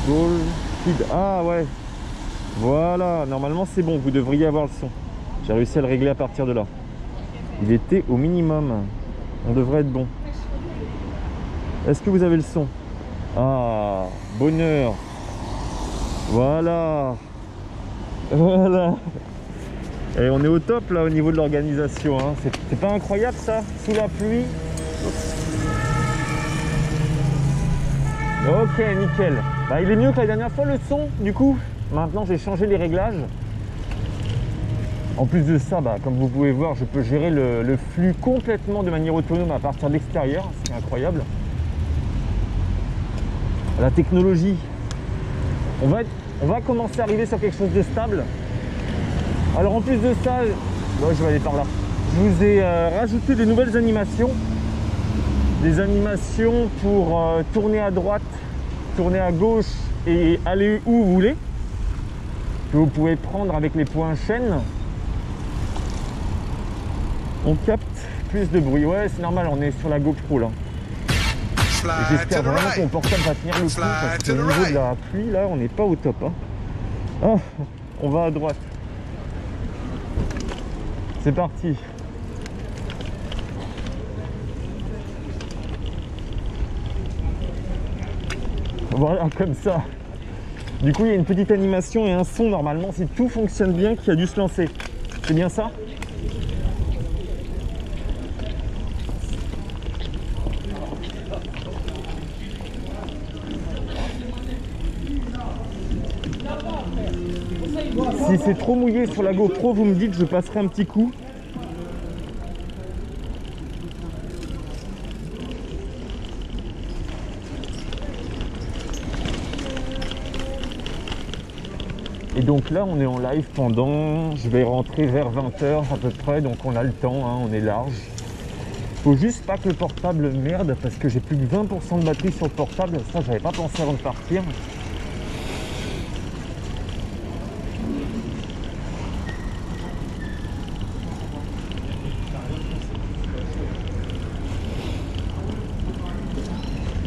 Goal, feed. Ah ouais. Voilà, normalement c'est bon, vous devriez avoir le son. J'ai réussi à le régler à partir de là. Il était au minimum. On devrait être bon. Est-ce que vous avez le son? Ah, bonheur. Voilà. Voilà. Et on est au top là au niveau de l'organisation. Hein. C'est pas incroyable ça? Sous la pluie. Ok, nickel. Bah, il est mieux que la dernière fois le son, du coup. Maintenant j'ai changé les réglages. En plus de ça, bah, comme vous pouvez voir, je peux gérer le flux complètement de manière autonome à partir de l'extérieur. C'est incroyable. La technologie. On va commencer à arriver sur quelque chose de stable. Alors en plus de ça, bon, je vais aller par là. Je vous ai rajouté des nouvelles animations. Des animations pour tourner à droite, tourner à gauche et aller où vous voulez. Que vous pouvez prendre avec les points chaîne. On capte plus de bruit. Ouais, c'est normal, on est sur la GoPro là. J'espère vraiment que mon portable va tenir le coup parce qu'au niveau de la pluie là, on n'est pas au top. Hein. Ah, on va à droite. C'est parti. Voilà, comme ça. Du coup, il y a une petite animation et un son normalement, si tout fonctionne bien, qui a dû se lancer. C'est bien ça? Si c'est trop mouillé sur la GoPro, vous me dites, je passerai un petit coup. Et donc là, on est en live pendant, je vais rentrer vers 20 h à peu près, donc on a le temps, hein, on est large. Faut juste pas que le portable merde, parce que j'ai plus que 20% de batterie sur le portable, ça j'avais pas pensé avant de partir.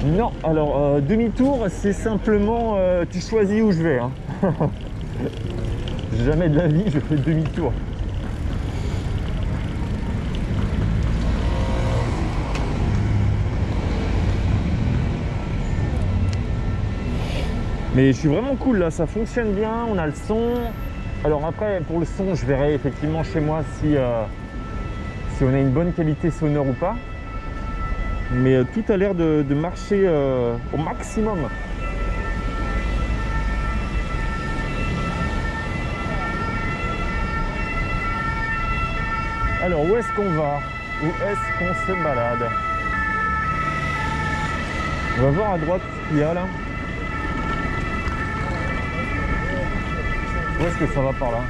Non, alors demi-tour, c'est simplement tu choisis où je vais. Hein. Jamais de la vie je fais demi-tour. Mais je suis vraiment cool là, ça fonctionne bien, on a le son. Alors après, pour le son, je verrai effectivement chez moi si on a une bonne qualité sonore ou pas. Mais tout a l'air de marcher au maximum. Alors où est-ce qu'on va? Où est-ce qu'on se balade? On va voir à droite ce qu'il y a là. Où est-ce que ça va par là?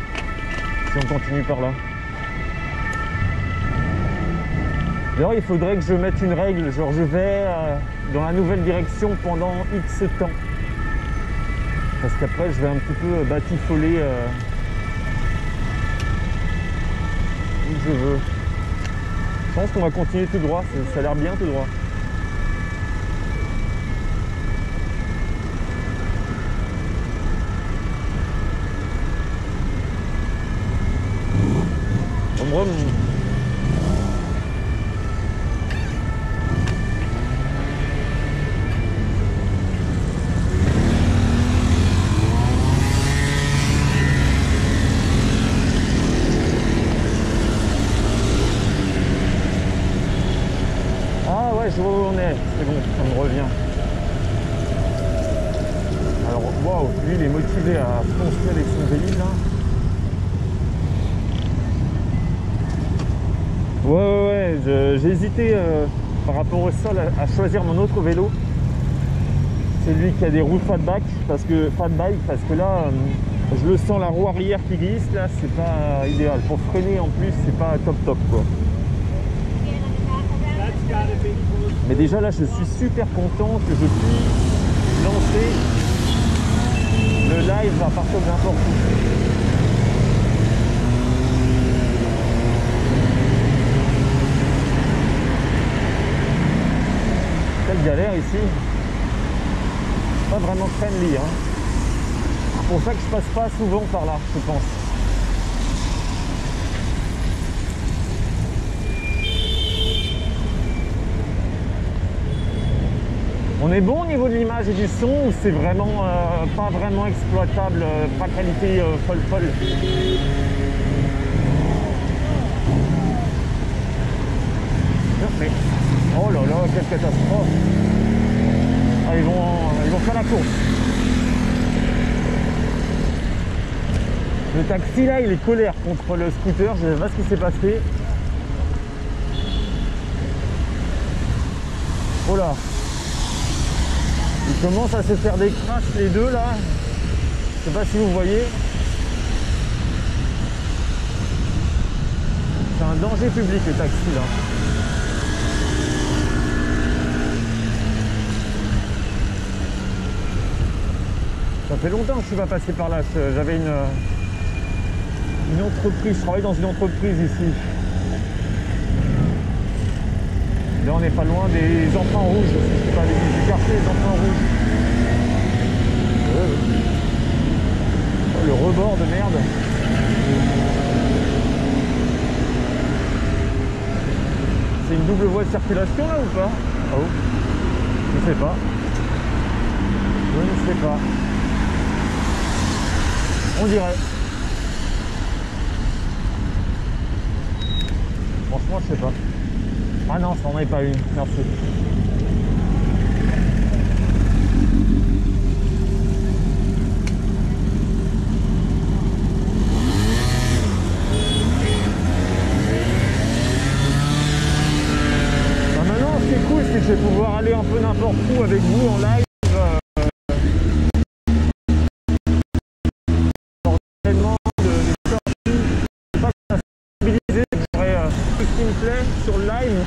Si on continue par là. D'ailleurs, il faudrait que je mette une règle, genre je vais dans la nouvelle direction pendant X temps. Parce qu'après, je vais un petit peu batifoler où je veux. Je pense qu'on va continuer tout droit, ça a l'air bien tout droit. Brum. Ah ouais, je vois où on est, c'est bon, ça me revient. Alors, waouh, lui il est motivé à foncer avec son véhicule là. Ouais, j'ai hésité par rapport au sol à choisir mon autre vélo. C'est lui qui a des roues fat bike parce que là, je le sens la roue arrière qui glisse, là, c'est pas idéal. Pour freiner en plus, c'est pas top quoi. Mais déjà là, je suis super content que je puisse lancer le live à partir de n'importe où. Quelle galère ici. pas vraiment friendly, hein. C'est pour ça que je passe pas souvent par là, je pense. On est bon au niveau de l'image et du son ou c'est vraiment pas vraiment exploitable, pas qualité folle. Mais, oh là là, quelle catastrophe. Ah, ils vont faire la course. Le taxi là, il est colère contre le scooter, je sais pas ce qui s'est passé. Oh là. Ils commencent à se faire des crasses les deux là. Je sais pas si vous voyez. C'est un danger public le taxi là. Ça fait longtemps que je suis pas passé par là. J'avais une entreprise, je travaille dans une entreprise ici. Là on n'est pas loin des enfants rouges, c'est pas du quartier des enfants rouges. Oh, le rebord de merde. C'est une double voie de circulation là ou pas? Oh, je sais pas. Je ne sais pas. On dirait. Franchement, je sais pas. Ah non, ça n'en est pas une. Merci. Bah maintenant, ce qui est cool, c'est que je vais pouvoir aller un peu n'importe où avec vous en live. Sur le live,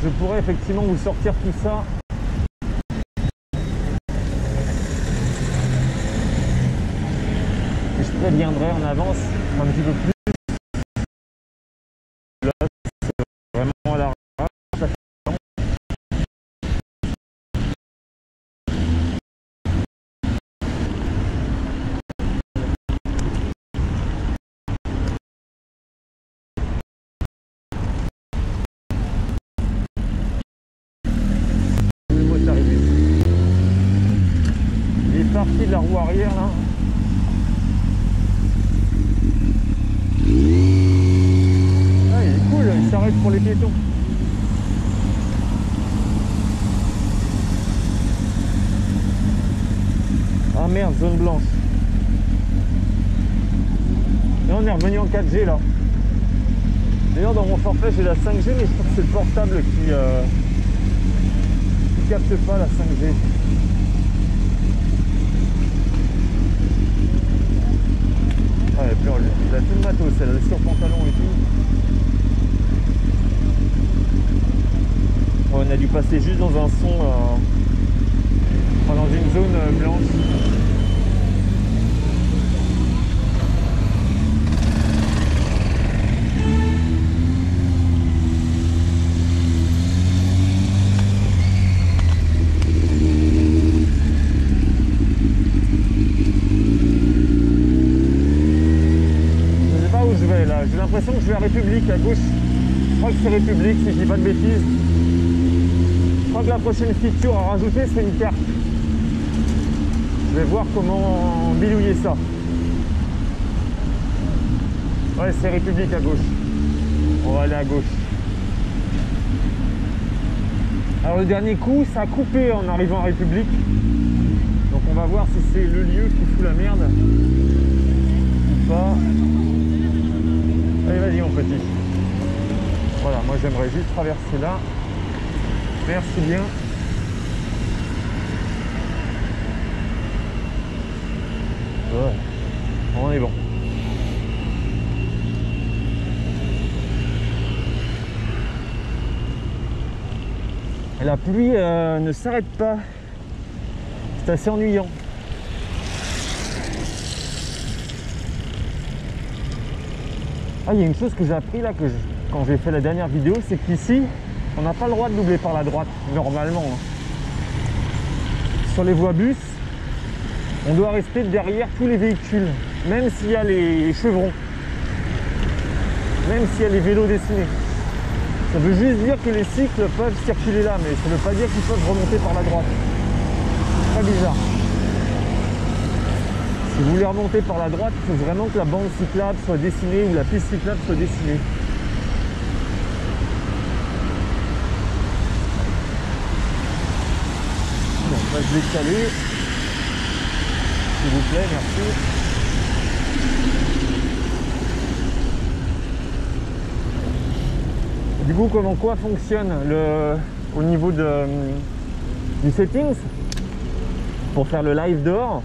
je pourrais effectivement vous sortir tout ça. Et je préviendrai en avance un petit peu plus. Là, c'est vraiment à la rage. Partie de la roue arrière là. Ah, il est cool, il s'arrête pour les piétons. Ah merde, zone blanche. Et on est revenu en 4G là. D'ailleurs dans mon forfait j'ai la 5G, mais je crois que c'est le portable qui capte pas la 5G. Ouais, puis il a tout le matos, elle a le surpantalon et tout. On a dû passer juste dans un son, enfin, dans une zone blanche. J'ai l'impression que je vais à République à gauche. Je crois que c'est République si je dis pas de bêtises. Je crois que la prochaine feature à rajouter c'est une carte. Je vais voir comment bidouiller ça. Ouais, c'est République à gauche. On va aller à gauche. Alors le dernier coup ça a coupé en arrivant à République. Donc on va voir si c'est le lieu qui fout la merde ou pas. Allez, vas-y mon petit. Voilà, moi j'aimerais juste traverser là. Merci bien. Ouais, on est bon. Et la pluie ne s'arrête pas. C'est assez ennuyant. Ah, il y a une chose que j'ai appris là, quand j'ai fait la dernière vidéo, c'est qu'ici, on n'a pas le droit de doubler par la droite, normalement. sur les voies bus, on doit rester derrière tous les véhicules, même s'il y a les chevrons, même s'il y a les vélos dessinés. Ça veut juste dire que les cycles peuvent circuler là, mais ça ne veut pas dire qu'ils peuvent remonter par la droite. C'est très bizarre. Si vous voulez remonter par la droite, il faut vraiment que la bande cyclable soit dessinée ou la piste cyclable soit dessinée. Bon, on va se décaler. S'il vous plaît, merci. Du coup, comment quoi fonctionne au niveau du settings pour faire le live dehors?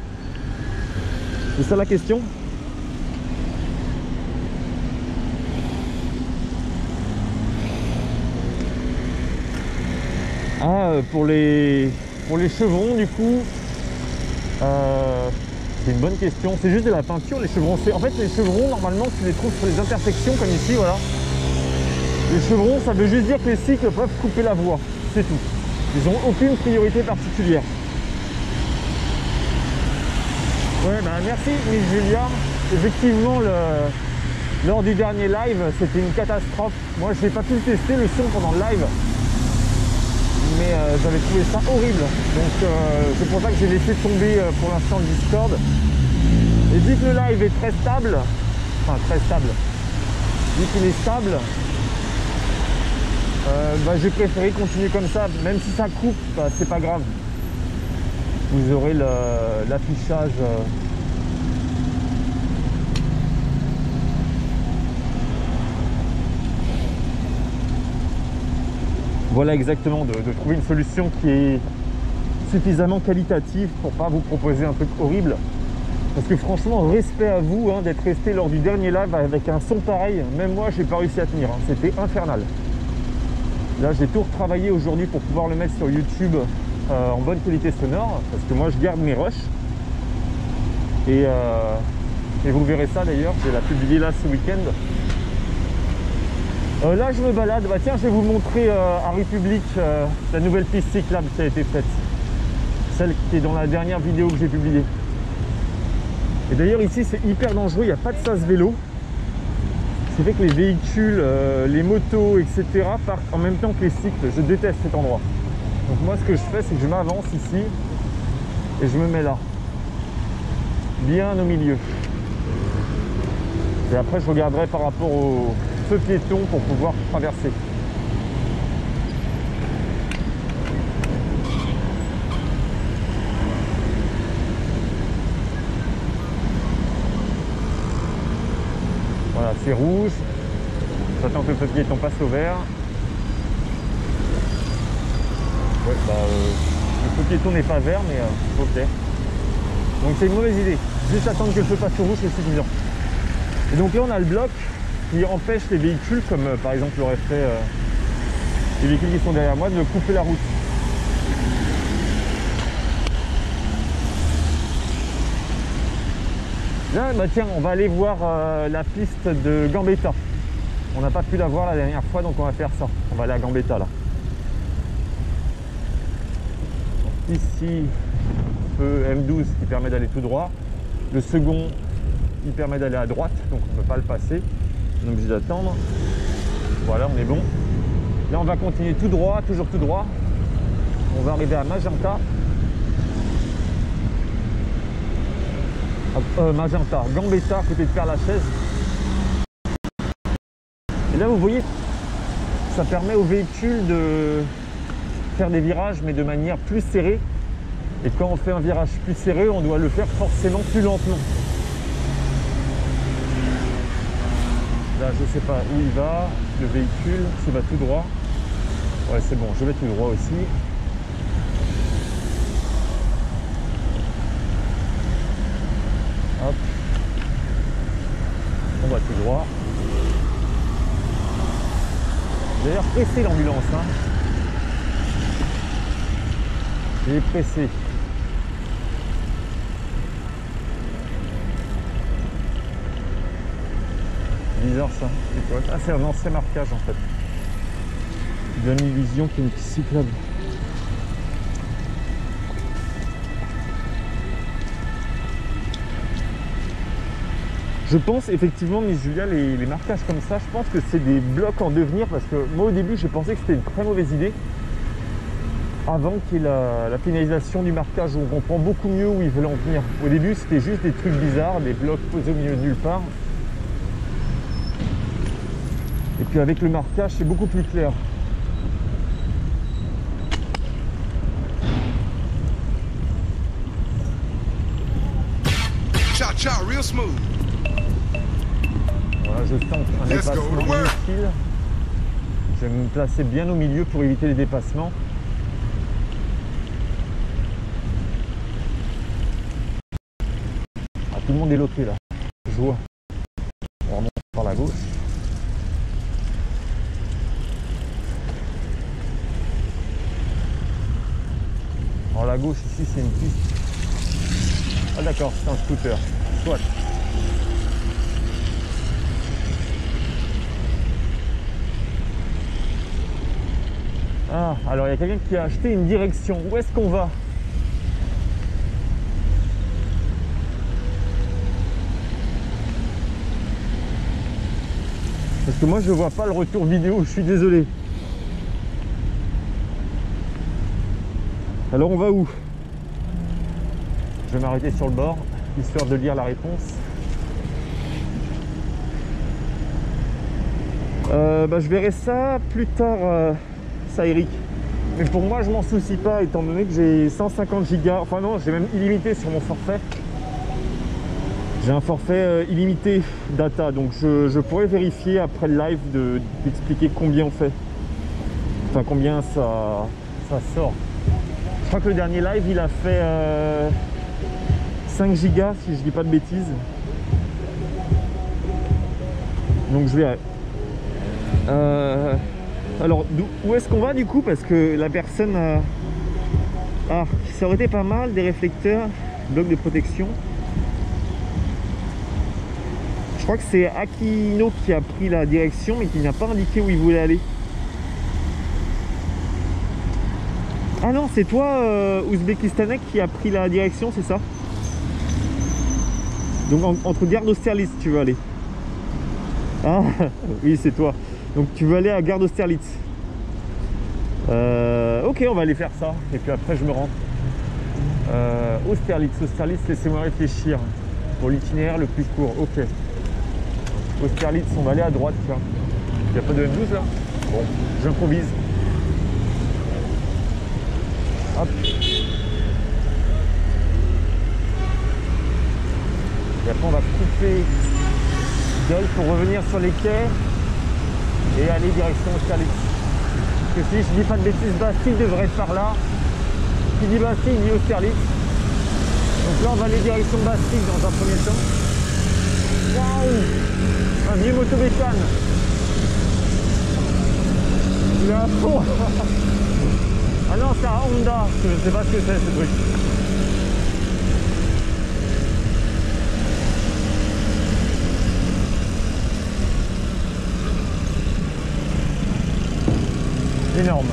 C'est ça la question? Ah, pour les chevrons, du coup, c'est une bonne question. C'est juste de la peinture, les chevrons. En fait, les chevrons, normalement, tu les trouves sur les intersections, comme ici, voilà. Les chevrons, ça veut juste dire que les cycles peuvent couper la voie, c'est tout. Ils n'ont aucune priorité particulière. Ouais, bah merci Miss Julia. Effectivement, lors du dernier live, c'était une catastrophe. Moi, je n'ai pas pu tester le son pendant le live, mais j'avais trouvé ça horrible. Donc, c'est pour ça que j'ai laissé tomber pour l'instant le Discord. Et vu que le live est très stable, enfin très stable, vu qu'il est stable, bah, j'ai préféré continuer comme ça, même si ça coupe, bah, c'est pas grave. Vous aurez l'affichage. Voilà exactement, de trouver une solution qui est suffisamment qualitative pour pas vous proposer un truc horrible. Parce que franchement, respect à vous hein, d'être resté lors du dernier live avec un son pareil. Même moi, j'ai pas réussi à tenir, hein. C'était infernal. Là, j'ai tout retravaillé aujourd'hui pour pouvoir le mettre sur YouTube en bonne qualité sonore, parce que moi, je garde mes rushs. Et vous verrez ça d'ailleurs, je vais la publier là ce week-end. Là, je me balade. Bah tiens, je vais vous montrer à République la nouvelle piste cyclable qui a été faite. Celle qui est dans la dernière vidéo que j'ai publiée. Et d'ailleurs, ici, c'est hyper dangereux, il n'y a pas de sas vélo. Ce qui fait que les véhicules, les motos, etc. partent en même temps que les cycles. Je déteste cet endroit. Donc moi, ce que je fais, c'est que je m'avance ici et je me mets là, bien au milieu. Et après, je regarderai par rapport au feu piéton pour pouvoir traverser. Voilà, c'est rouge. J'attends que le feu piéton passe au vert. Ouais, bah, le feu piéton n'est pas vert, mais ok. Donc c'est une mauvaise idée. Juste attendre que le feu passe au rouge, c'est suffisant. Et donc là, on a le bloc qui empêche les véhicules, comme par exemple l'aurait fait les véhicules qui sont derrière moi, de couper la route. Là, bah tiens, on va aller voir la piste de Gambetta. On n'a pas pu la voir la dernière fois, donc on va faire ça. On va aller à Gambetta là. Donc, ici, feu M12 qui permet d'aller tout droit. Le second qui permet d'aller à droite, donc on ne peut pas le passer. On est obligé d'attendre. Voilà, on est bon. Là, on va continuer tout droit, toujours tout droit. On va arriver à Magenta. Magenta, Gambetta, à côté de Père-Lachaise. Et là, vous voyez, ça permet aux véhicules de faire des virages, mais de manière plus serrée. Et quand on fait un virage plus serré, on doit le faire forcément plus lentement. Là, je ne sais pas où il va, le véhicule, s'il va tout droit. Ouais, c'est bon, je vais tout droit aussi. Hop. On va tout droit. D'ailleurs, pressé l'ambulance. Hein. Il est pressé. Bizarre ça. C'est quoi? Ah, c'est un ancien marquage en fait. Il donne l'illusion qu'il y a une piste cyclable. Je pense effectivement, Miss Julia, les marquages comme ça, je pense que c'est des blocs en devenir parce que moi au début j'ai pensé que c'était une très mauvaise idée avant qu'il y ait la finalisation du marquage où on comprend beaucoup mieux où ils veulent en venir. Au début c'était juste des trucs bizarres, des blocs posés au milieu de nulle part. Et puis avec le marquage c'est beaucoup plus clair. Cha-cha, real smooth. Voilà, je tente un dépassement inutile. Je vais me placer bien au milieu pour éviter les dépassements. Ah, tout le monde est loqué là. Je vois. On remonte par la gauche. Alors la gauche ici c'est une piste. Ah d'accord, c'est un scooter. Soit. Ah, alors il y a quelqu'un qui a acheté une direction. Où est-ce qu'on va? Parce que moi je vois pas le retour vidéo, je suis désolé. Alors on va où? Je vais m'arrêter sur le bord, histoire de lire la réponse. Je verrai ça plus tard, ça Eric. Mais pour moi je m'en soucie pas étant donné que j'ai 150 gigas, enfin non, j'ai même illimité sur mon forfait. J'ai un forfait illimité data, donc je pourrais vérifier après le live d'expliquer combien on fait. Enfin combien ça sort. Je crois que le dernier live il a fait 5 gigas si je dis pas de bêtises. Donc je verrai. Alors où est-ce qu'on va du coup? Parce que la personne ah, ça aurait été pas mal des réflecteurs, blocs de protection. Je crois que c'est Akino qui a pris la direction mais qui n'a pas indiqué où il voulait aller. Ah non, c'est toi Ouzbékistanais qui a pris la direction, c'est ça? Donc entre Gare d'Austerlitz tu veux aller. Ah oui c'est toi. Donc tu veux aller à Gare d'Austerlitz. Ok, on va aller faire ça. Et puis après je me rends. Austerlitz, laissez-moi réfléchir. Pour l'itinéraire le plus court, ok. Austerlitz, on va aller à droite, tiens. Il n'y a pas de M12 là? Bon, j'improvise. Hop. Et après on va couper Dole pour revenir sur les quais et aller direction Austerlitz. Parce que si je dis pas de bêtises, Bastille devrait être par là. Qui dit Bastille dit Austerlitz. Donc là on va aller direction Bastille dans un premier temps. Waouh, un vieux motobécane. Il est à fond. Ah non, c'est un Honda, je sais pas ce que c'est ce truc. Énorme.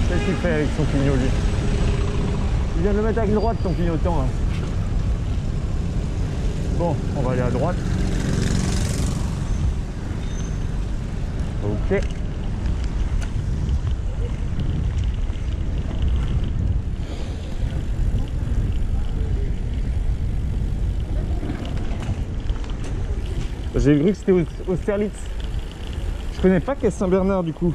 Qu'est-ce qu'il fait avec son clignot lui? Il vient de le mettre avec droite ton clignotant là. Bon, on va aller à droite. Ok. J'ai cru que c'était Austerlitz. Je connais pas qu'est Saint-Bernard du coup.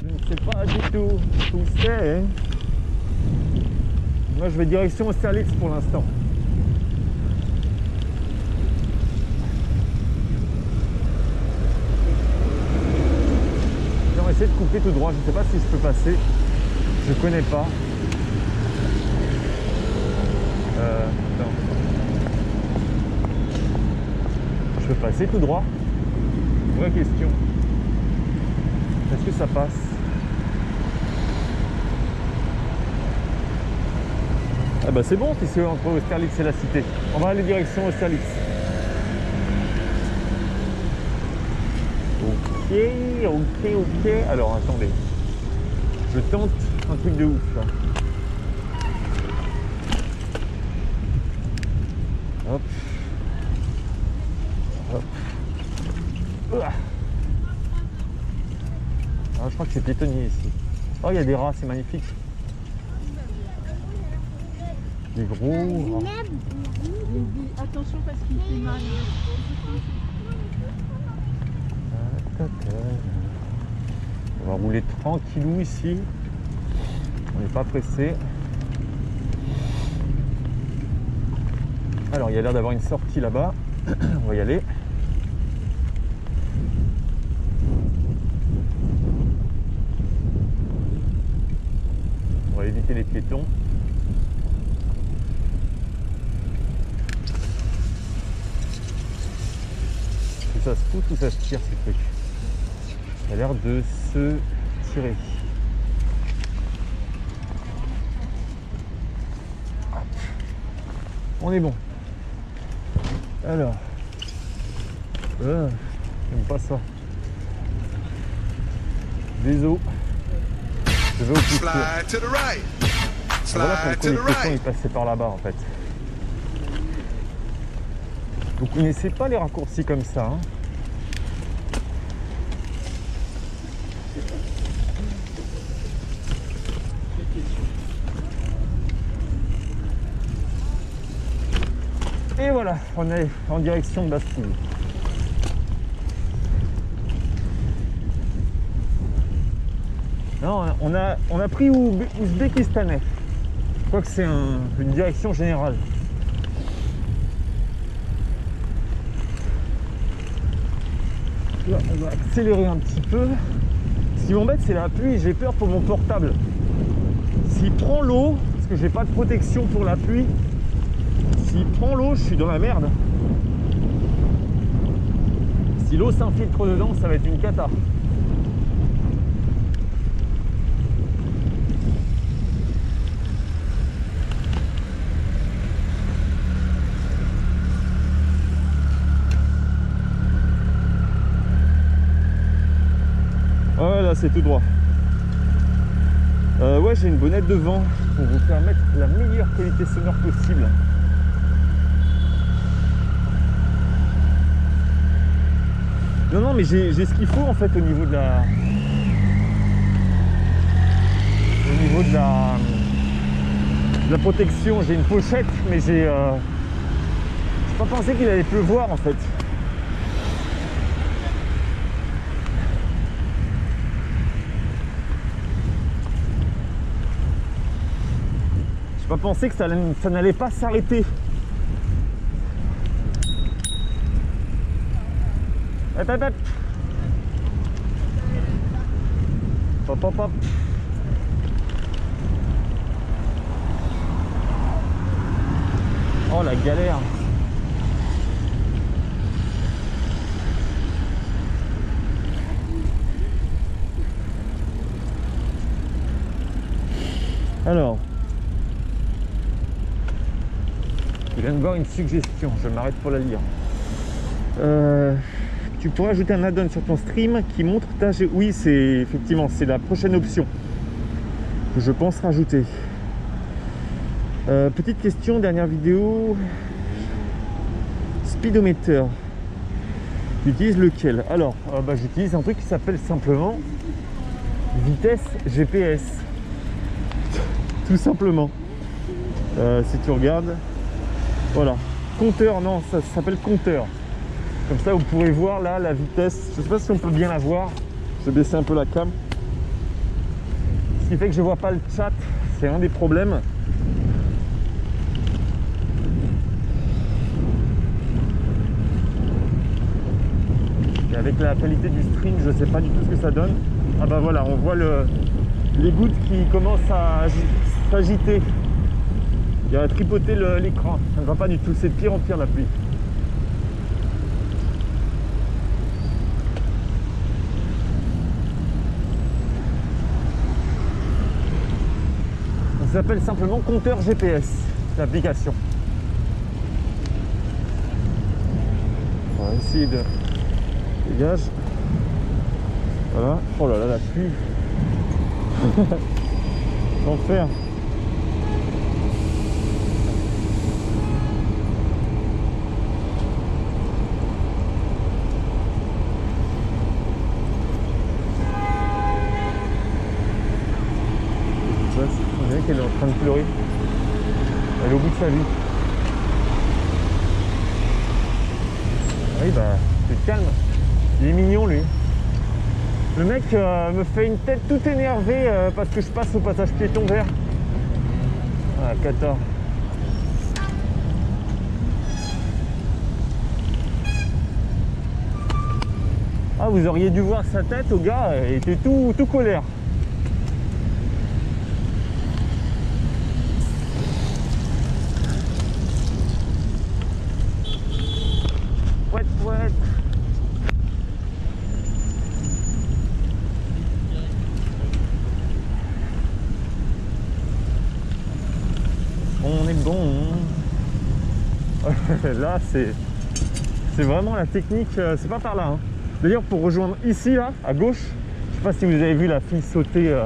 Je ne sais pas du tout où c'est. Moi je vais direction Austerlitz pour l'instant. On va essayer de couper tout droit. Je ne sais pas si je peux passer. Je connais pas. Attends. Je peux passer tout droit? Vraie question. Est-ce que ça passe? Ah bah c'est bon, si c'est entre Austerlitz et la cité. On va aller direction Austerlitz. ok. Alors attendez, je tente un truc de ouf là. Hop. Ah, je crois que c'est piétonnier ici. Oh, il y a des rats, c'est magnifique. Des gros rats. Attention parce qu'il fait mal. On va rouler tranquillou ici. On n'est pas pressé. Alors, il y a l'air d'avoir une sortie là-bas. On va y aller. On va éviter les piétons. Tout ça se pousse ou ça se tire ces trucs? Ça a l'air de se tirer. On est bon. Alors. J'aime pas ça. Désolé. Je vais au poussière. Voilà pourquoi les piétons ils passaient par là-bas en fait. Vous connaissez pas les raccourcis comme ça, hein? Et voilà, on est en direction de Bastille. Non, on a pris Ouzbékistanais. Je crois que c'est une direction générale. Là, on va accélérer un petit peu. Ce qui m'embête, c'est la pluie. J'ai peur pour mon portable. S'il prend l'eau, parce que j'ai pas de protection pour la pluie, s'il prend l'eau, je suis dans la merde. Si l'eau s'infiltre dedans, ça va être une cata. Voilà, c'est tout droit. Ouais, j'ai une bonnette devant pour vous permettre la meilleure qualité sonore possible. Non, mais j'ai ce qu'il faut en fait au niveau de la... de la protection. J'ai une pochette, mais j'ai pas pensé qu'il allait pleuvoir en fait. J'ai pas pensé que ça n'allait pas s'arrêter. Hop, hop, hop. Hop, hop, hop. Oh la galère. Alors, je viens de voir une suggestion, je m'arrête pour la lire. Tu pourrais ajouter un add-on sur ton stream qui montre ta... Oui, c'est effectivement, c'est la prochaine option que je pense rajouter. Petite question, dernière vidéo. Speedometer. Tu utilises lequel? Alors, j'utilise un truc qui s'appelle simplement vitesse GPS. Tout simplement. Si tu regardes, voilà. Compteur, non, ça s'appelle compteur. Comme ça, vous pourrez voir là la vitesse. Je ne sais pas si on peut bien la voir. Je vais baisser un peu la cam. Ce qui fait que je ne vois pas le chat. C'est un des problèmes. Et avec la qualité du stream, je ne sais pas du tout ce que ça donne. Ah bah voilà, on voit les gouttes qui commencent à s'agiter. Il a tripoté l'écran. Ça ne va pas du tout. C'est de pire en pire la pluie. Ça s'appelle simplement compteur GPS, l'application. On va essayer de... Dégage. Voilà. Oh là là, la pluie. L'enfer. On dirait qu'elle est en train de pleurer. Elle est au bout de sa vie. Oui, bah, c'est calme. Il est mignon, lui. Le mec me fait une tête toute énervée parce que je passe au passage piéton vert. Ah, cata. Ah, vous auriez dû voir sa tête au gars, il était tout colère. Ouette, ouette. On est bon. Là, c'est vraiment la technique, c'est pas par là. Hein. D'ailleurs, pour rejoindre ici, là, à gauche, je sais pas si vous avez vu la fille sauter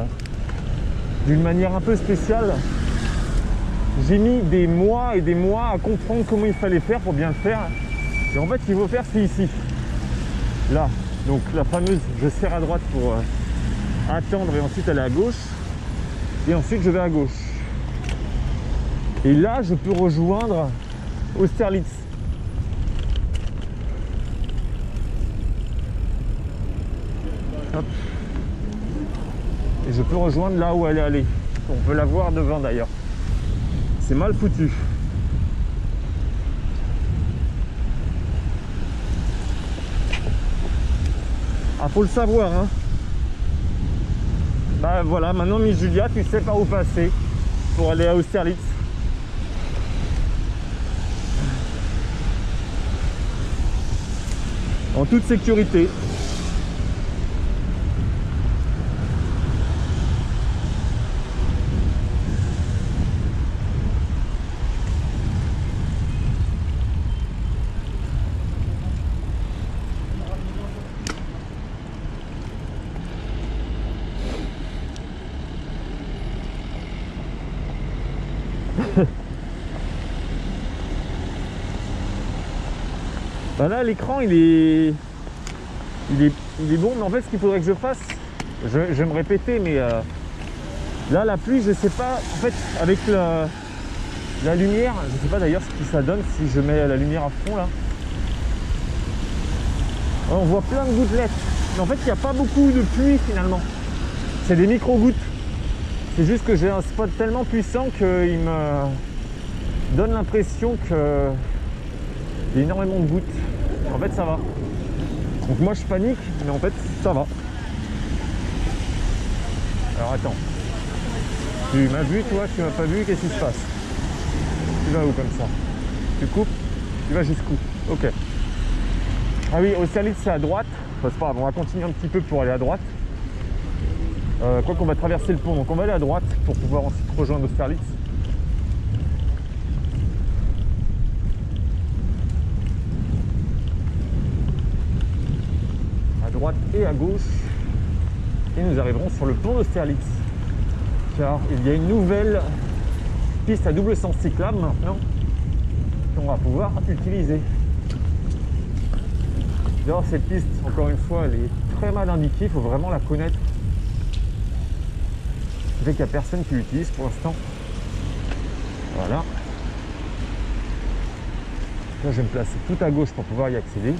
d'une manière un peu spéciale. J'ai mis des mois et des mois à comprendre comment il fallait faire pour bien le faire. Et en fait, ce qu'il faut faire, c'est ici. Là, donc la fameuse, je serre à droite pour attendre et ensuite aller à gauche. Et ensuite, je vais à gauche. Et là, je peux rejoindre Austerlitz. Hop. Et je peux rejoindre là où elle est allée. On peut la voir devant d'ailleurs. C'est mal foutu. Ah, faut le savoir, hein. Bah voilà, maintenant Miss Julia, tu sais par où passer pour aller à Austerlitz. En toute sécurité. Ben là, l'écran il est bon, mais en fait ce qu'il faudrait que je fasse, je vais me répéter, mais là la pluie, je sais pas, en fait avec la lumière, je sais pas d'ailleurs ce que ça donne si je mets la lumière à fond là. On voit plein de gouttelettes, mais en fait il n'y a pas beaucoup de pluie finalement, c'est des micro-gouttes. C'est juste que j'ai un spot tellement puissant qu'il me donne l'impression que il y a énormément de gouttes. En fait ça va. Donc moi je panique, mais en fait ça va. Alors attends. Tu m'as vu toi, tu m'as pas vu, qu'est-ce qui se passe? Tu vas où comme ça? Tu coupes? Tu vas jusqu'où? Ok. Ah oui, Austerlitz c'est à droite. Enfin, c'est pas grave, on va continuer un petit peu pour aller à droite. Quoi qu'on va traverser le pont, donc on va aller à droite pour pouvoir ensuite rejoindre Austerlitz. À droite et à gauche. Et nous arriverons sur le pont d'Austerlitz. Car il y a une nouvelle piste à double sens cyclable maintenant qu'on va pouvoir utiliser. D'ailleurs cette piste, encore une fois, elle est très mal indiquée, il faut vraiment la connaître. Ce qui fait qu'il n'y a personne qui l'utilise pour l'instant. Voilà. Là je vais me placer tout à gauche pour pouvoir y accéder.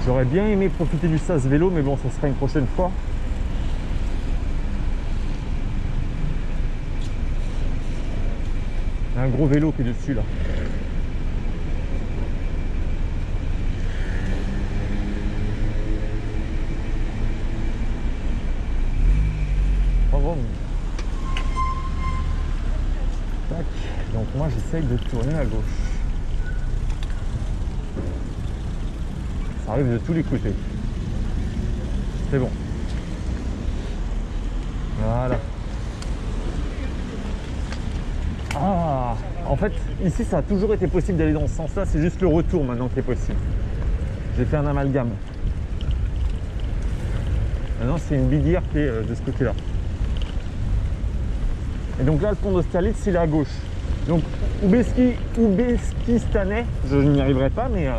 J'aurais bien aimé profiter du sas vélo, mais bon, ça sera une prochaine fois. Il y a un gros vélo qui est dessus là. Oh, bon. Tac. Donc moi j'essaye de tourner à gauche. Ça arrive de tous les côtés. C'est bon. Voilà. Ah, en fait, ici, ça a toujours été possible d'aller dans ce sens-là. C'est juste le retour maintenant qui est possible. J'ai fait un amalgame. Maintenant, c'est une bidière qui est de ce côté-là. Et donc là, le pont d'Austerlitz, il est à gauche. Donc, Ouzbékistanais, je n'y arriverai pas, mais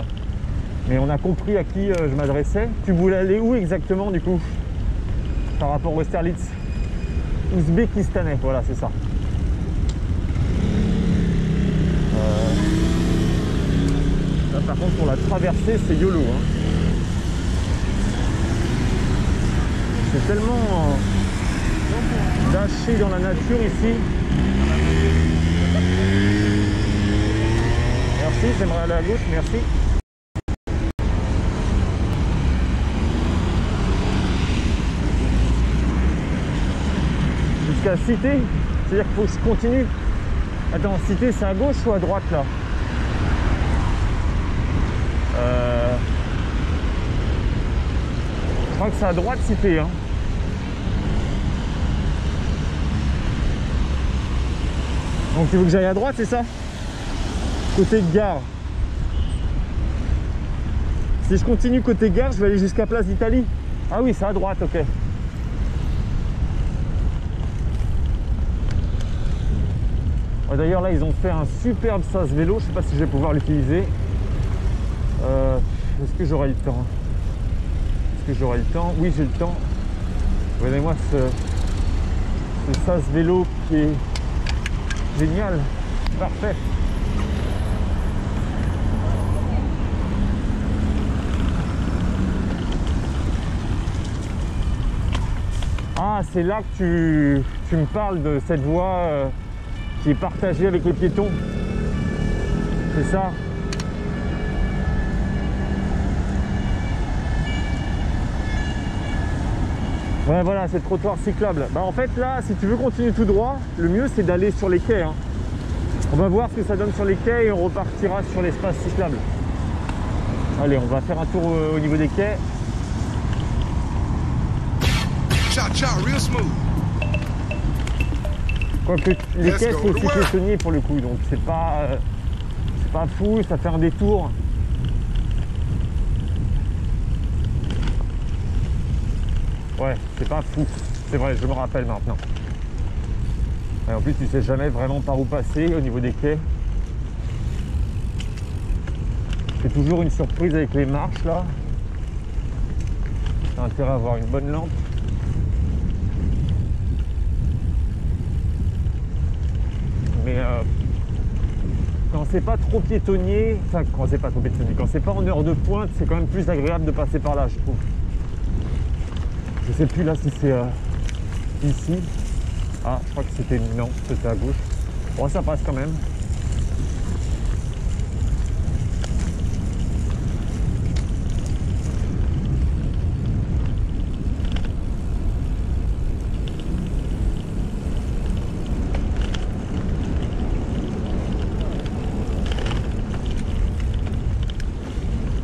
on a compris à qui je m'adressais. Tu voulais aller où exactement, du coup, par rapport à Austerlitz? Ouzbékistanais, voilà, c'est ça. Là, par contre, pour la traversée, c'est YOLO. Hein. C'est tellement lâché dans la nature ici. Merci, j'aimerais aller à gauche, merci. Jusqu'à Cité, c'est-à-dire qu'il faut que je continue. Attends, Cité, c'est à gauche ou à droite là? Je crois que c'est à droite Cité. Hein. Donc tu veux que j'aille à droite, c'est ça? Côté gare. Si je continue côté gare, je vais aller jusqu'à Place d'Italie. Ah oui, c'est à droite, ok. Ouais, d'ailleurs là, ils ont fait un superbe sas vélo. Je sais pas si je vais pouvoir l'utiliser. Est-ce que j'aurai le temps? Est-ce que j'aurai le temps? Oui, j'ai le temps. Regardez-moi ce sas vélo qui est génial. Parfait. Ah, c'est là que tu me parles de cette voie qui est partagée avec les piétons. C'est ça? Ouais, voilà, c'est le trottoir cyclable. Bah en fait là, si tu veux continuer tout droit, le mieux c'est d'aller sur les quais. Hein. On va voir ce que ça donne sur les quais et on repartira sur l'espace cyclable. Allez, on va faire un tour au niveau des quais. Real smooth. Quoique les quais sont aussi piétonniers pour le coup, donc c'est pas fou, ça fait un détour. Ouais, c'est pas fou, c'est vrai, je me rappelle maintenant. Et en plus, tu sais jamais vraiment par où passer au niveau des quais. C'est toujours une surprise avec les marches là. T'as intérêt à avoir une bonne lampe. Mais quand c'est pas trop piétonnier, enfin quand c'est pas trop piétonnier, quand c'est pas en heure de pointe, c'est quand même plus agréable de passer par là, je trouve. Je sais plus là si c'est ici. Ah, je crois que c'était... Non, c'était à gauche. Bon, ça passe quand même.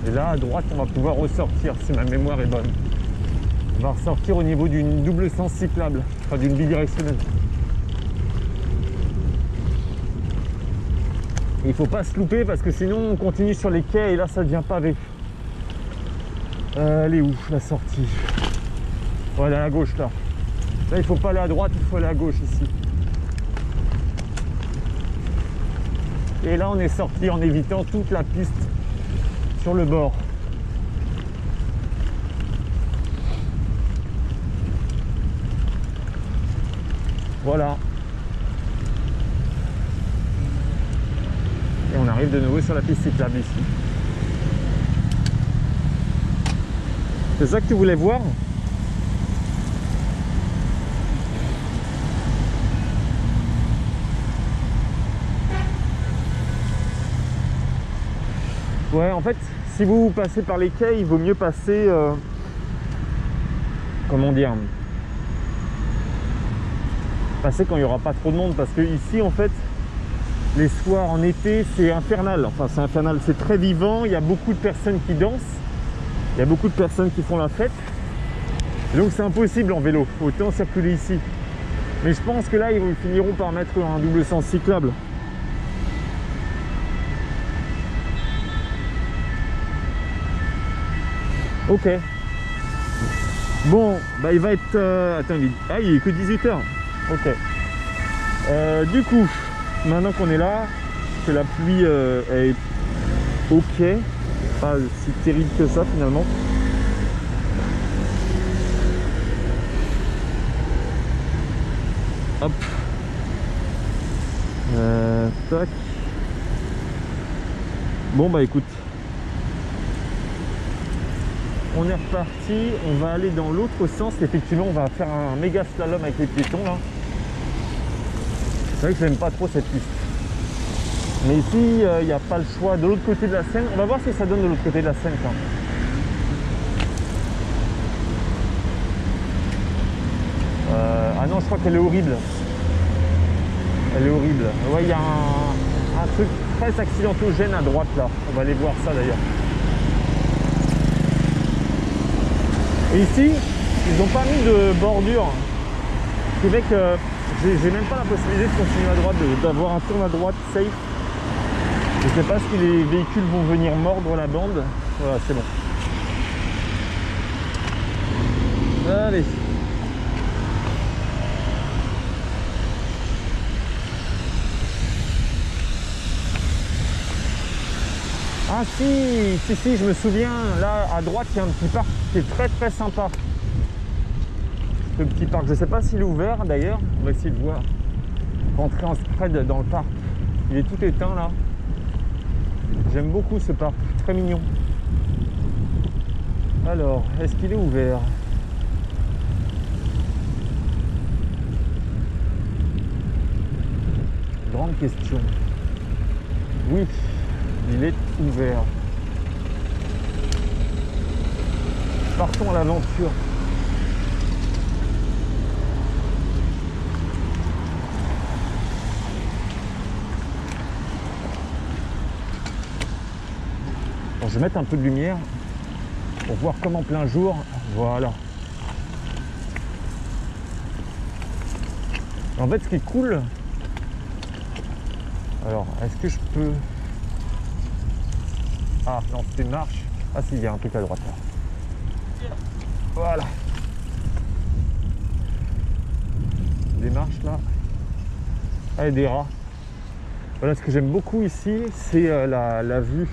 Et là, à droite, on va pouvoir ressortir, si ma mémoire est bonne. On va ressortir au niveau d'une double sens cyclable, enfin d'une bidirectionnelle. Il ne faut pas se louper parce que sinon on continue sur les quais et là ça devient pavé. Elle est où la sortie? Voilà, à gauche là. Là il ne faut pas aller à droite, il faut aller à gauche ici. Et là on est sorti en évitant toute la piste sur le bord. Voilà. Et on arrive de nouveau sur la piste cyclable ici. C'est ça que tu voulais voir? Ouais, en fait, si vous passez par les quais, il vaut mieux passer... comment dire? Passer quand il n'y aura pas trop de monde, parce que ici en fait les soirs en été c'est infernal, enfin c'est infernal, c'est très vivant, il y a beaucoup de personnes qui dansent, il y a beaucoup de personnes qui font la fête, et donc c'est impossible en vélo, autant circuler ici. Mais je pense que là ils finiront par mettre un double sens cyclable. Ok. Bon, bah il va être... Attends, il est que 18h. Ok. Du coup, maintenant qu'on est là, que la pluie est ok, pas si terrible que ça finalement. Hop. Tac. Bon bah écoute, on est reparti, on va aller dans l'autre sens. Effectivement, on va faire un méga slalom avec les piétons là. C'est vrai que j'aime pas trop cette piste. Mais ici, il n'y a pas le choix. De l'autre côté de la Seine, on va voir ce que ça donne de l'autre côté de la Seine. Ah non, je crois qu'elle est horrible. Elle est horrible. Ouais, il y a un truc très accidentogène à droite là. On va aller voir ça d'ailleurs. Et ici, ils n'ont pas mis de bordure. Ce qui fait que j'ai même pas la possibilité de continuer à droite, d'avoir un tour à droite safe. Je sais pas si les véhicules vont venir mordre la bande. Voilà, c'est bon. Allez. Ah si, je me souviens, là à droite il y a un petit parc qui est très très sympa. Ce petit parc, je sais pas s'il est ouvert d'ailleurs, on va essayer de voir. Rentrer en spread dans le parc. Il est tout éteint là. J'aime beaucoup ce parc, très mignon. Alors, est-ce qu'il est ouvert? Grande question. Oui, il est ouvert. Partons à l'aventure. Bon, je vais mettre un peu de lumière pour voir comme en plein jour. Voilà. En fait, ce qui est cool, alors, est-ce que je peux... Ah, non, c'était une marche. Ah si, il y a un truc à droite là. Voilà. Des marches là. Ah, et des rats. Voilà, ce que j'aime beaucoup ici, c'est la vue.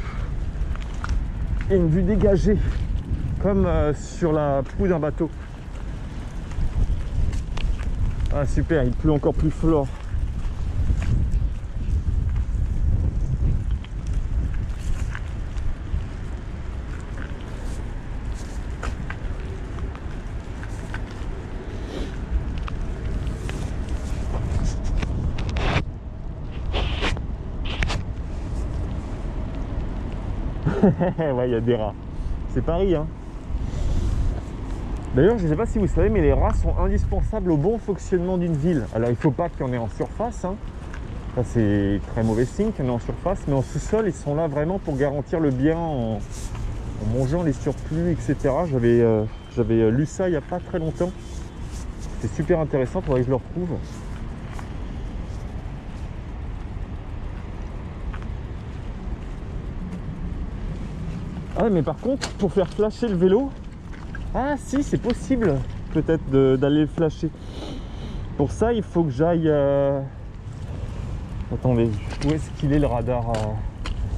Et une vue dégagée, comme sur la proue d'un bateau. Ah super, il pleut encore plus fort. Ouais, il y a des rats. C'est Paris, hein. D'ailleurs, je ne sais pas si vous savez, mais les rats sont indispensables au bon fonctionnement d'une ville. Alors, il ne faut pas qu'il y en ait en surface, hein. Ça, c'est très mauvais signe qu'il y en ait en surface. Mais en sous-sol, ils sont là vraiment pour garantir le bien en mangeant les surplus, etc. J'avais lu ça il n'y a pas très longtemps. C'est super intéressant, il faudrait que je le retrouve. Ah mais par contre, pour faire flasher le vélo, ah si, c'est possible peut-être d'aller le flasher. Pour ça, il faut que j'aille... Attendez, où est-ce qu'il est le radar?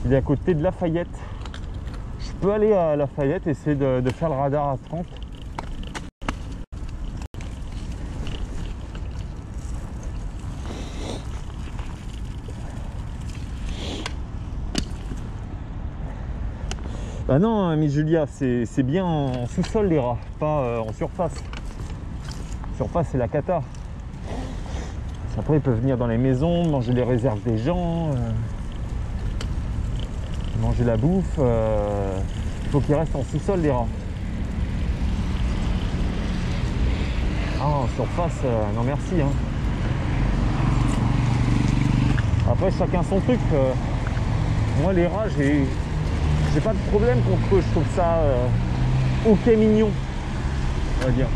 Il est à côté de Lafayette. Je peux aller à Lafayette et essayer de faire le radar à 30. Ah non, Miss Julia, c'est bien en sous-sol les rats, pas en surface. Surface, c'est la cata. Après, ils peuvent venir dans les maisons, manger les réserves des gens, manger la bouffe. Il faut qu'ils restent en sous-sol les rats. Ah, en surface, non merci. Hein. Après, chacun son truc. Moi, les rats, j'ai pas de problème contre eux, je trouve ça ok mignon, on va dire.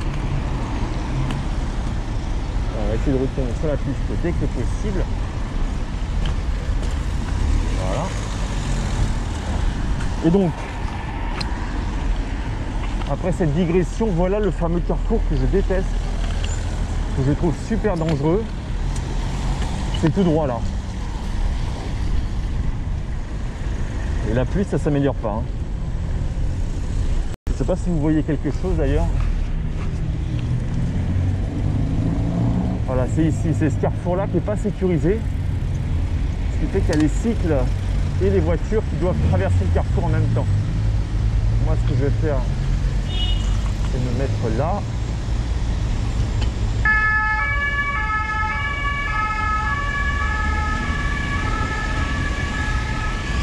On va essayer de retourner sur la piste dès que possible. Voilà. Et donc, Après cette digression, voilà le fameux carrefour que je déteste, que je trouve super dangereux. C'est tout droit là. Et la pluie, ça s'améliore pas. Hein. Je sais pas si vous voyez quelque chose d'ailleurs. Voilà, c'est ici, c'est ce carrefour là qui n'est pas sécurisé. Ce qui fait qu'il y a les cycles et les voitures qui doivent traverser le carrefour en même temps. Moi, ce que je vais faire, c'est me mettre là.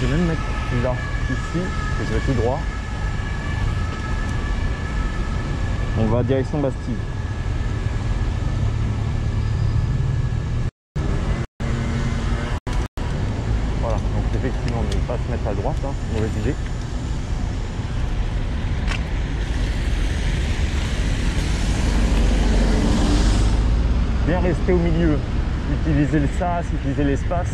Je vais même mettre là, ici, et je vais tout droit. On va direction Bastille. Voilà, donc effectivement, ne pas se mettre à droite, hein, mauvaise idée. Bien rester au milieu, utiliser le sas, utiliser l'espace.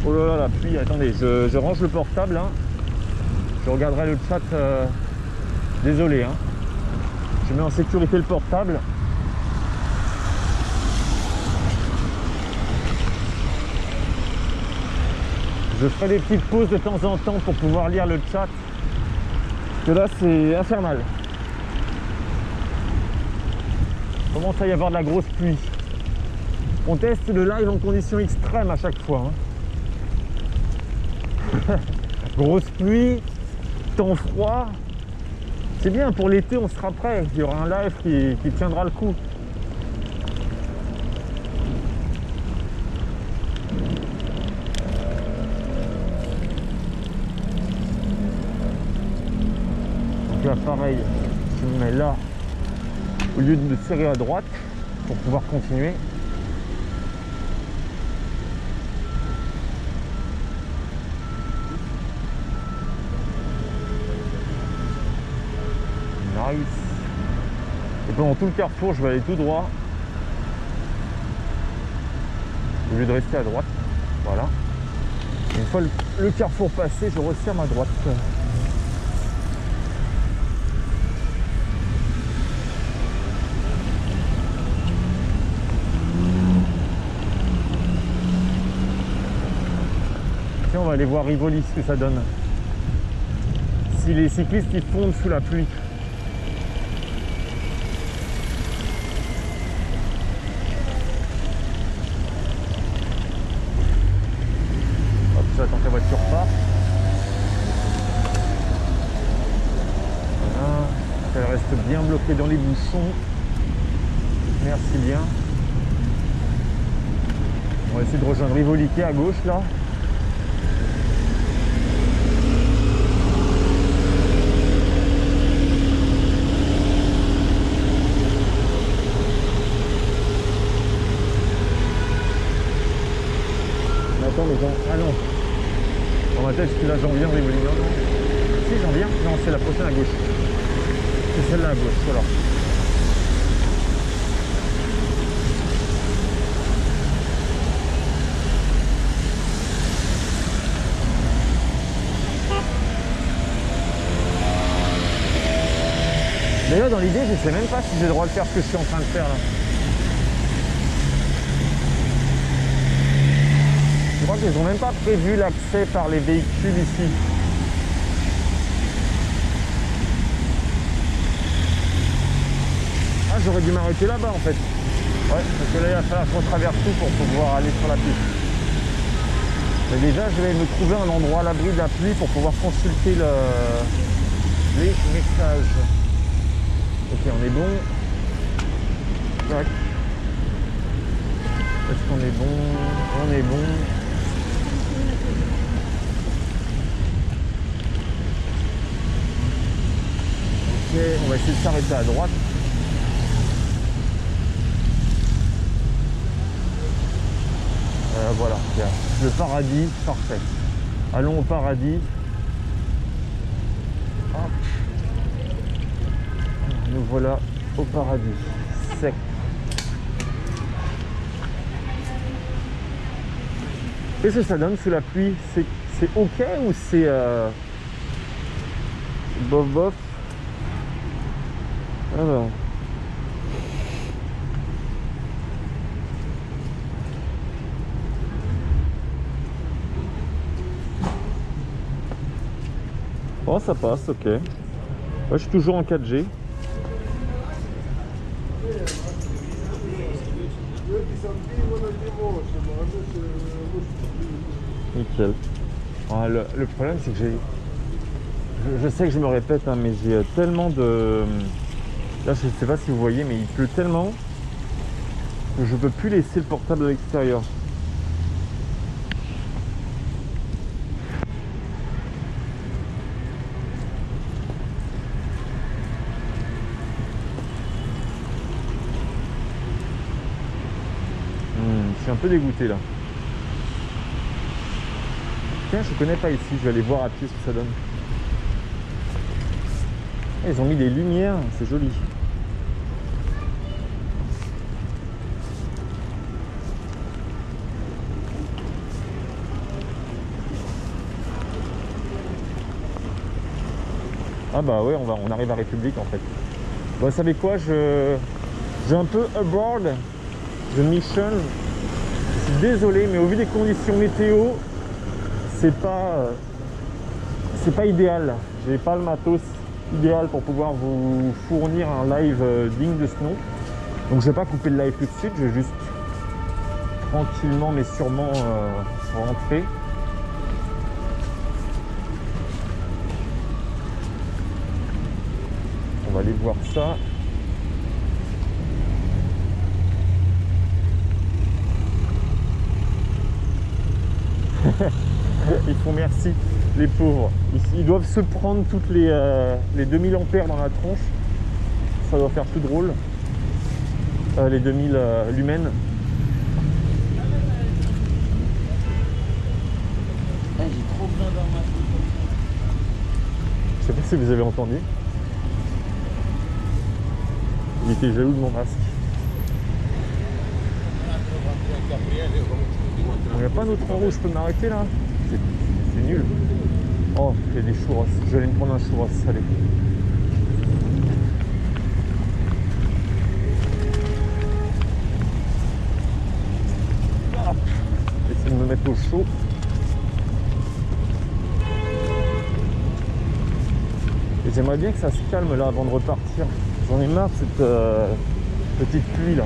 Oh là là, la pluie, attendez, je range le portable, hein. Je regarderai le chat, désolé, hein. Je mets en sécurité le portable. Je ferai des petites pauses de temps en temps pour pouvoir lire le chat. Parce que là, c'est infernal. Il commence à y avoir de la grosse pluie. On teste le live en conditions extrêmes à chaque fois. Hein. Grosse pluie, temps froid. C'est bien, pour l'été, on sera prêt. Il y aura un live qui tiendra le coup. Donc là, pareil, je me mets là, au lieu de me serrer à droite, pour pouvoir continuer. Nice. Et pendant tout le carrefour, je vais aller tout droit. Au lieu de rester à droite. Voilà. Une fois le carrefour passé, je resserre ma droite. Tiens, on va aller voir Rivoli ce que ça donne. Si les cyclistes ils fondent sous la pluie. J'attends que la voiture parte. Voilà. Elle reste bien bloquée dans les bouchons. Merci bien. On va essayer de rejoindre Rivoli qui est à gauche là. Attends, mais ah non. Dans ma tête, je suis là, j'en viens, Rivoli. Non, non. Si, j'en viens. Non, c'est la prochaine à gauche. C'est celle-là à gauche, voilà. D'ailleurs, dans l'idée, je ne sais même pas si j'ai le droit de faire ce que je suis en train de faire là. Je crois qu'ils n'ont même pas prévu l'accès par les véhicules ici. Ah, j'aurais dû m'arrêter là-bas en fait. Ouais, parce que là, il va falloir qu'on traverse tout pour pouvoir aller sur la piste. Mais déjà, je vais me trouver un endroit à l'abri de la pluie pour pouvoir consulter les messages. Ok, on est bon. Tac. Est-ce qu'on est bon? On est bon. Ok, on va essayer de s'arrêter à droite. Voilà, le paradis, parfait. Allons au paradis. Hop. Nous voilà au paradis, sec. Qu'est-ce que ça donne sous la pluie? C'est ok ou c'est bof bof? Alors. Oh, ça passe, ok. Ouais, je suis toujours en 4G. Nickel. Ah, le problème, c'est que je sais que je me répète, hein, mais j'ai tellement de... Là, je sais pas si vous voyez, mais il pleut tellement que je peux plus laisser le portable à l'extérieur. Je suis un peu dégoûté là. Tiens, je connais pas ici, je vais aller voir à pied ce que ça donne. Ils ont mis des lumières, c'est joli. Ah bah ouais, on arrive à République en fait. Bon, vous savez quoi, j'ai un peu aboard the mission. Je suis désolé, mais au vu des conditions météo, c'est pas idéal. J'ai pas le matos idéal pour pouvoir vous fournir un live digne de ce nom. Donc je vais pas couper le live tout de suite, je vais juste tranquillement mais sûrement rentrer. On va aller voir ça. Ils font merci, les pauvres. Ils doivent se prendre toutes les 2000 ampères dans la tronche. Ça doit faire plus drôle. Les 2000 lumens. J'ai trop besoin d'un masque. Je sais pas si vous avez entendu. Il était jaloux de mon masque. Il n'y a pas un autre endroit où je peux m'arrêter là? C'est nul. Oh, il y a des churros. Je vais aller me prendre un churros, allez. Hop. Essayer de me mettre au chaud. Et j'aimerais bien que ça se calme là avant de repartir. J'en ai marre de cette petite pluie là.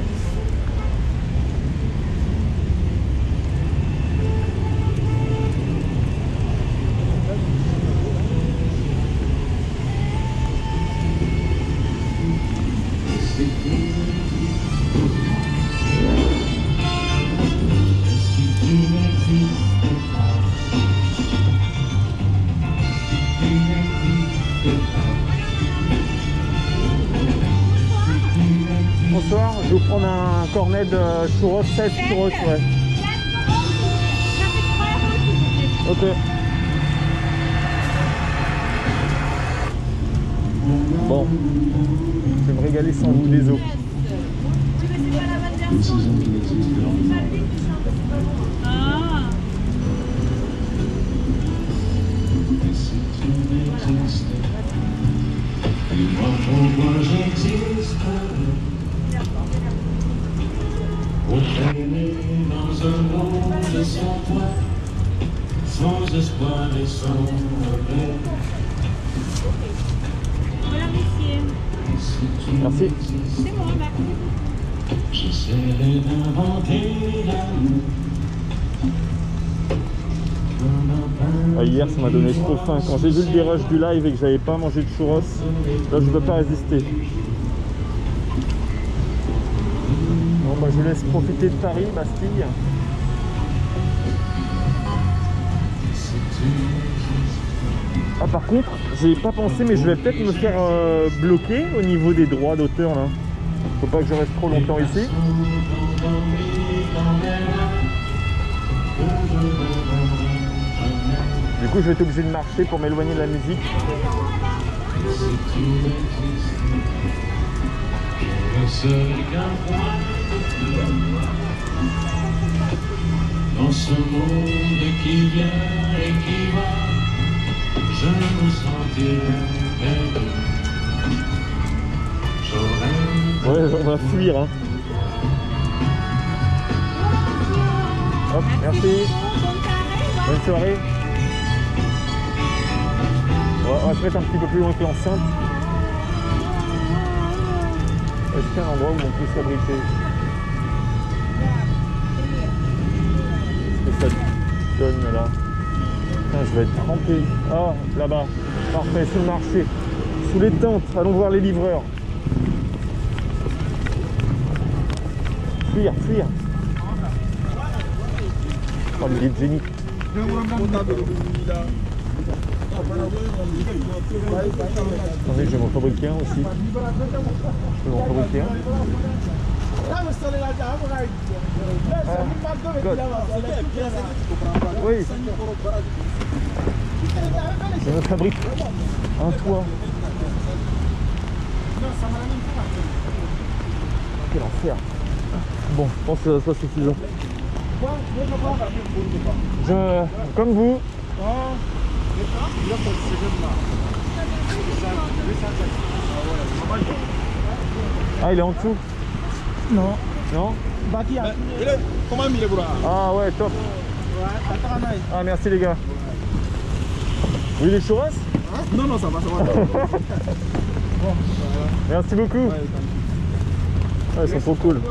Bonsoir, je vais vous prendre un cornet de churros, 7 churros, ouais. Ok. Bon, je vais me régaler sans vous, des os. Ah. Dans un monde sans toi, sans espoir et sans regret. Voilà, monsieur. Merci. C'est moi, merci. J'essaierai d'inventer l'amour. Ah, hier, ça m'a donné trop faim. Quand j'ai vu le dérush du live et que j'avais pas mangé de churros, là, je peux pas résister. Bon, bah, je vous laisse profiter de Paris, Bastille. Ah, par contre, j'ai pas pensé, mais je vais peut-être me faire bloquer au niveau des droits d'auteur là. Faut pas que je reste trop longtemps ici. Du coup, je vais être obligé de marcher pour m'éloigner de la musique. Le seul qu'un point dans Dans ce monde qui vient et qui va, je me sentirai perdu. J'aurais Ouais, on va fuir. Hein. Hop, merci. Bonne soirée. On va se mettre un petit peu plus loin que l'enceinte. Est-ce qu'il y a un endroit où on peut s'abriter? Qu'est-ce que ça donne là? Putain, je vais être trempé. Ah, là-bas. Parfait, sur le marché. Sous les tentes. Allons voir les livreurs. Fuir, fuir. Oh, il est génique. Attendez, je vais m'en fabriquer un aussi. Je peux m'en fabriquer un. Oui. Je me fabrique un toit. Quel enfer. Bon, je pense que ça soit suffisant. Comme vous. Ah, il est en dessous? Non. Non? Comment il est bras? Ah ouais, top. Ah, merci les gars. Oui, les churras? Non, non, ça va, ça va. Bon, merci beaucoup. Ah, ils sont trop cool.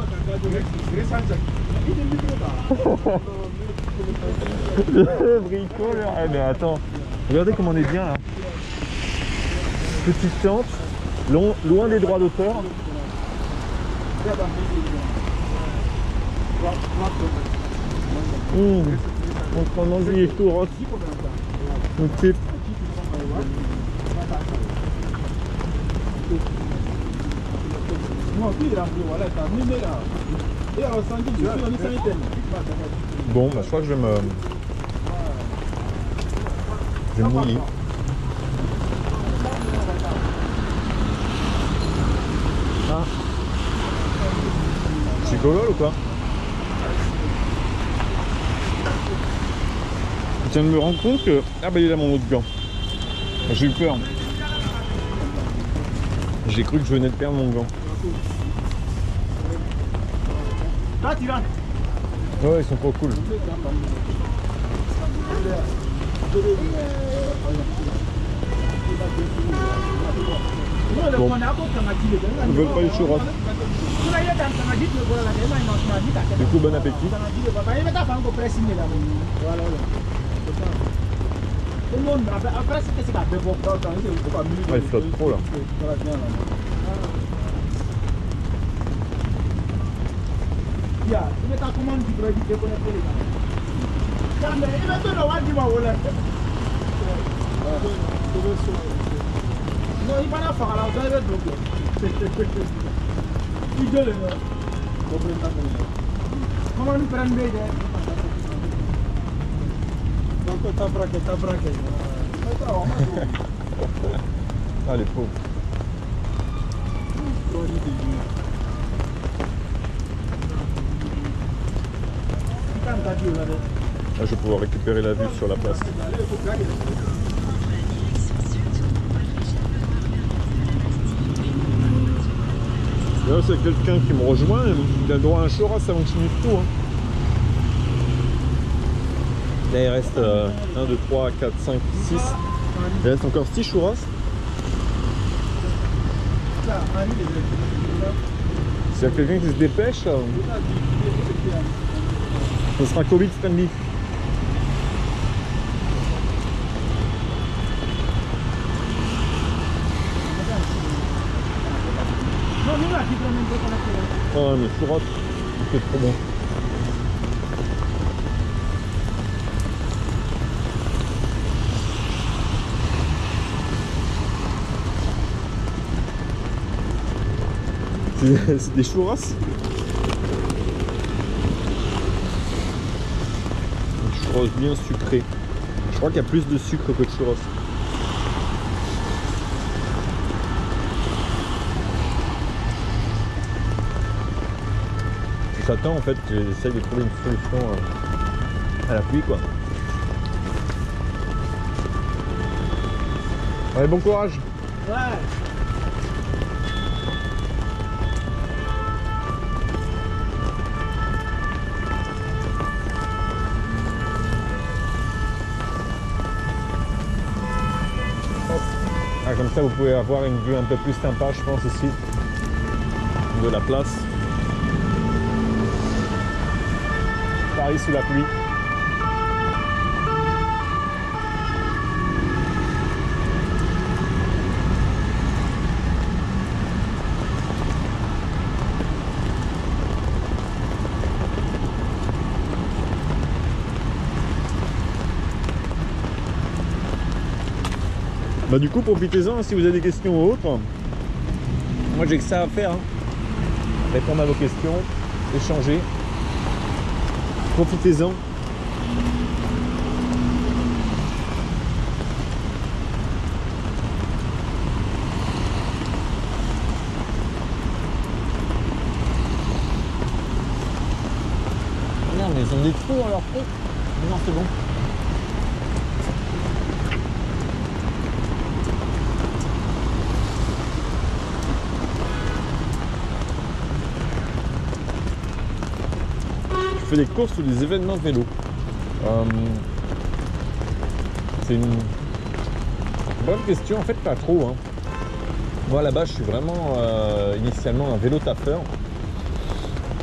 Le bricoleur. Eh ben attends, regardez comme on est bien là. Petite tente, loin des droits d'auteur. On prend manger et tout, rock. Donc c'est... Bon, bah, je crois que je vais me mouiller. Ah. C'est Gogol ou quoi? Je viens de me rendre compte que... Ah bah il est là mon autre gant. J'ai eu peur. J'ai cru que je venais de perdre mon gant. Ouais, ils sont trop cool. Bon. Ils veulent pas les churras. Du coup, bon appétit. Ah, il flotte trop là. Non, il va la faire à la hauteur de l'eau. Il gueule, comment nous prenons des idées? Donc, t'as braqué. Ah, les pauvres. Là, je vais pouvoir récupérer la vue sur la place. Là, c'est quelqu'un qui me rejoint, il a le droit à un churras avant que je finisse tout. Hein. Là, il reste 1, 2, 3, 4, 5, 6. Il reste encore 6 churras. S'il y a quelqu'un qui se dépêche, ce sera Covid Stanley. Oh mais churras, c'est trop bon. C'est des churras. Des churras bien sucrés. Je crois qu'il y a plus de sucre que de churras. J'attends en fait, j'essaie de trouver une solution à la pluie quoi. Allez, bon courage. Ouais. Ah, comme ça vous pouvez avoir une vue un peu plus sympa je pense ici de la place. Paris sous la pluie. Bah du coup profitez-en si vous avez des questions ou autres. Moi j'ai que ça à faire. Hein. Répondre à vos questions, échanger. Profitez-en. Non mais ils ont des trous dans leur trou. Non c'est bon. Je fais des courses ou des événements vélo. C'est une bonne question, en fait pas trop. Hein. Moi là-bas je suis vraiment initialement un vélo taffeur.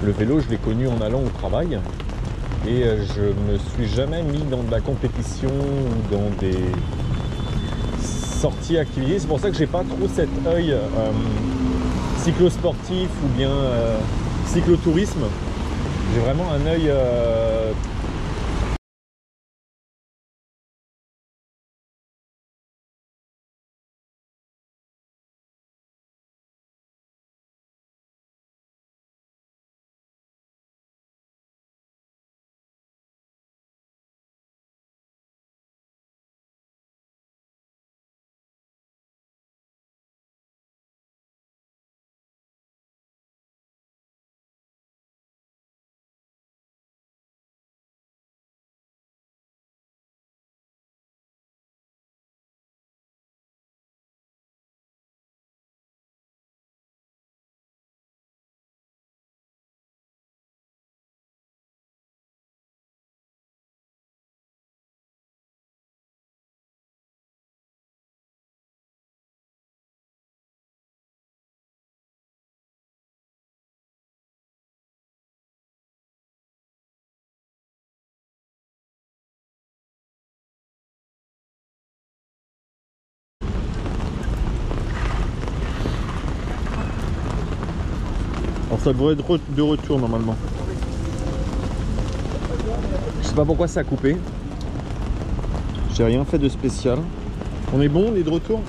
Le vélo je l'ai connu en allant au travail et je me suis jamais mis dans de la compétition ou dans des sorties activités. C'est pour ça que j'ai pas trop cet œil cyclosportif ou bien cyclotourisme. J'ai vraiment un œil Alors ça devrait être de retour normalement. Je sais pas pourquoi ça a coupé. J'ai rien fait de spécial. On est bon, on est de retour?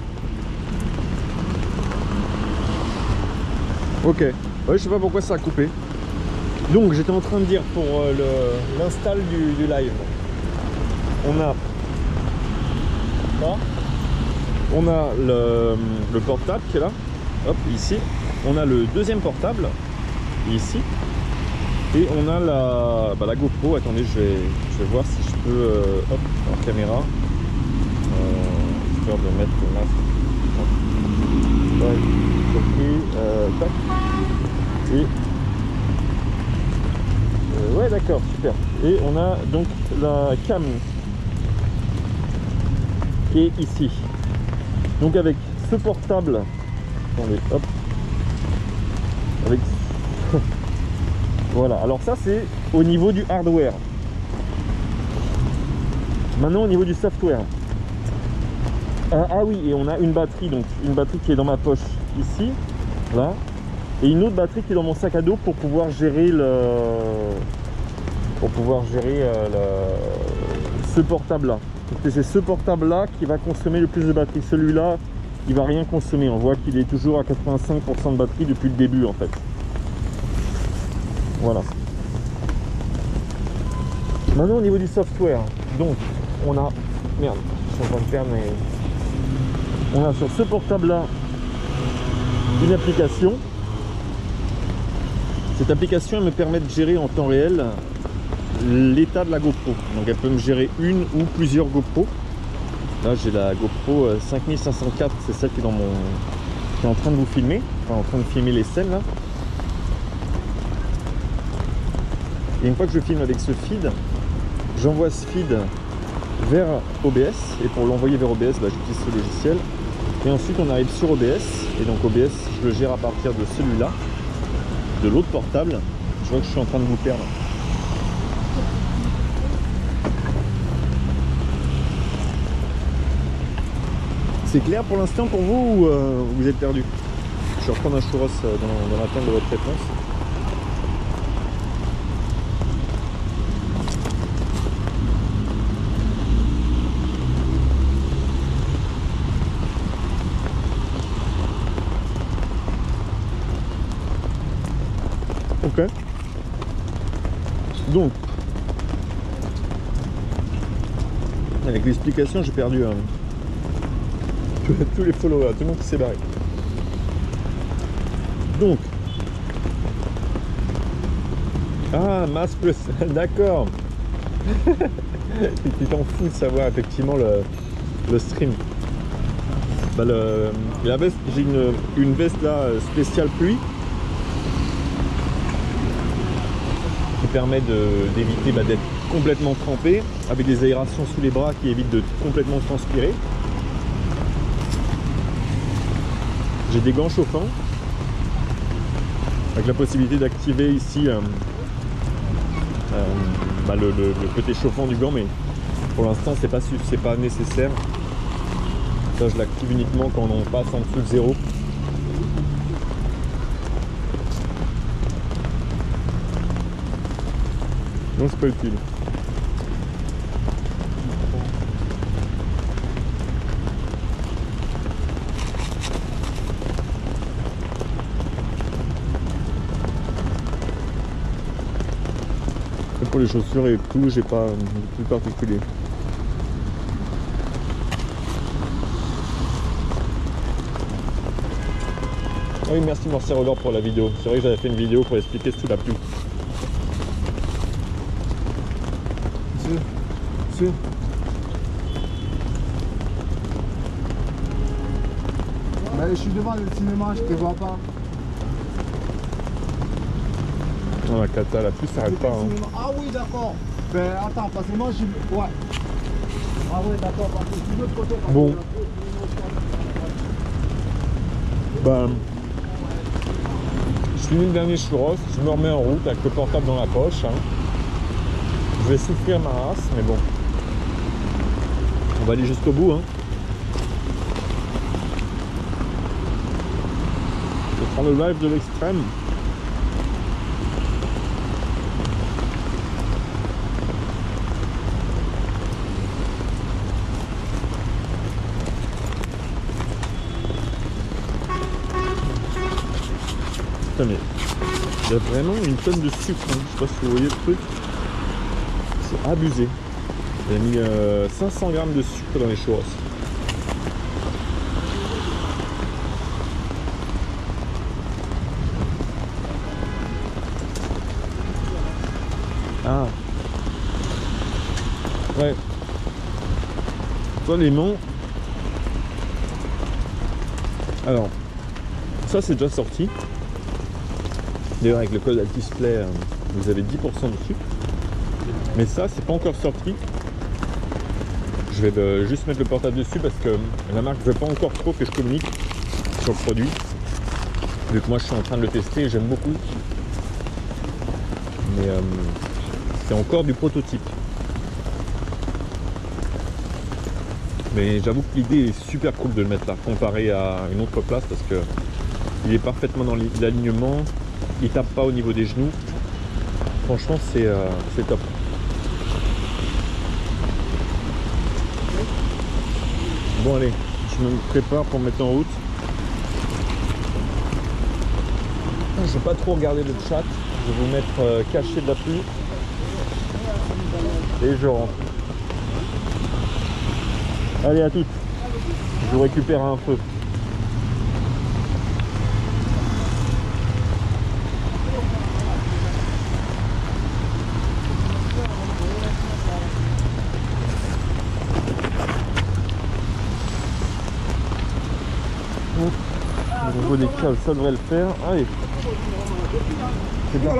Ok. Ouais, je sais pas pourquoi ça a coupé. Donc j'étais en train de dire pour l'install du live. On a ça. On a le portable qui est là. Hop, ici. On a le deuxième portable. Ici. Et on a la GoPro. Attendez, je vais voir si je peux hop, en caméra histoire de mettre le masque. Ok, tac. Et ouais, d'accord, super. Et on a donc la cam qui est ici. Donc avec ce portable, attendez, hop, avec voilà, alors ça c'est au niveau du hardware. Maintenant au niveau du software. Ah oui, et on a une batterie, donc une batterie qui est dans ma poche ici, là, et une autre batterie qui est dans mon sac à dos pour pouvoir gérer ce portable là. C'est ce portable là qui va consommer le plus de batterie. Celui-là, il va rien consommer. On voit qu'il est toujours à 85% de batterie depuis le début en fait. Voilà. Maintenant au niveau du software, donc on a, merde, je suis en train de perdre, mais on a sur ce portable là une application. Cette application elle me permet de gérer en temps réel l'état de la GoPro. Donc elle peut me gérer une ou plusieurs GoPro. Là j'ai la GoPro 5504, c'est celle qui est dans mon qui est en train de vous filmer, enfin en train de filmer les scènes là. Et une fois que je filme avec ce feed, j'envoie ce feed vers OBS, et pour l'envoyer vers OBS, bah, j'utilise ce logiciel. Et ensuite on arrive sur OBS, et donc OBS je le gère à partir de celui-là, de l'autre portable. Je vois que je suis en train de vous perdre. C'est clair pour l'instant pour vous ou vous êtes perdu? Je vais reprendre un churros dans l'attente de votre réponse. Ok. Donc, avec l'explication, j'ai perdu tous les followers, tout le monde qui s'est barré. Donc, ah, Mass Plus, d'accord. Tu t'en fous de savoir effectivement le stream. Bah, la veste, j'ai une veste là spéciale pluie qui permet d'éviter d'être complètement trempé, avec des aérations sous les bras qui évitent de complètement transpirer. J'ai des gants chauffants avec la possibilité d'activer ici le côté chauffant du gant, mais pour l'instant c'est pas nécessaire. Ça je l'active uniquement quand on passe en dessous de 0. Non, c'est pas utile. Et pour les chaussures et tout, j'ai pas de plus particulier. Ah oui, merci Morse Roller pour la vidéo. C'est vrai que j'avais fait une vidéo pour expliquer sous la pluie. Monsieur. Mais je suis devant le cinéma, je te vois pas. Non, la cata, la pluie s'arrête pas. Hein. Ah oui, d'accord. Ben attends, parce que moi je. Ouais. Ah oui, d'accord, parce que je suis de l'autre côté. Bon. Ben. Je finis le dernier churros, je me remets en route avec le portable dans la poche. Hein. Je vais souffrir ma race, mais bon. On va aller jusqu'au bout. Hein. Je vais prendre le live de l'extrême. Putain, mais il y a vraiment une tonne de sucre. Hein. Je sais pas si vous voyez le truc. C'est abusé. Il a mis 500 grammes de sucre dans les churros. Ah. Ouais. Toi, les noms. Alors, ça c'est déjà sorti. D'ailleurs, avec le code Altisplay, vous avez 10% dessus. Mais ça, c'est pas encore sorti. Je vais juste mettre le portable dessus parce que la marque ne veut pas encore trop que je communique sur le produit. Vu que moi, je suis en train de le tester et j'aime beaucoup. Mais c'est encore du prototype. Mais j'avoue que l'idée est super cool de le mettre là, comparé à une autre place parce que il est parfaitement dans l'alignement. Il tape pas au niveau des genoux. Franchement, c'est top. Bon allez, je me prépare pour me mettre en route. Je vais pas trop regarder le chat. Je vais vous mettre caché de la pluie. Et je rentre. Allez, à toutes. Je vous récupère un peu. niveau des câbles, ça devrait le faire. Allez. C'est bien.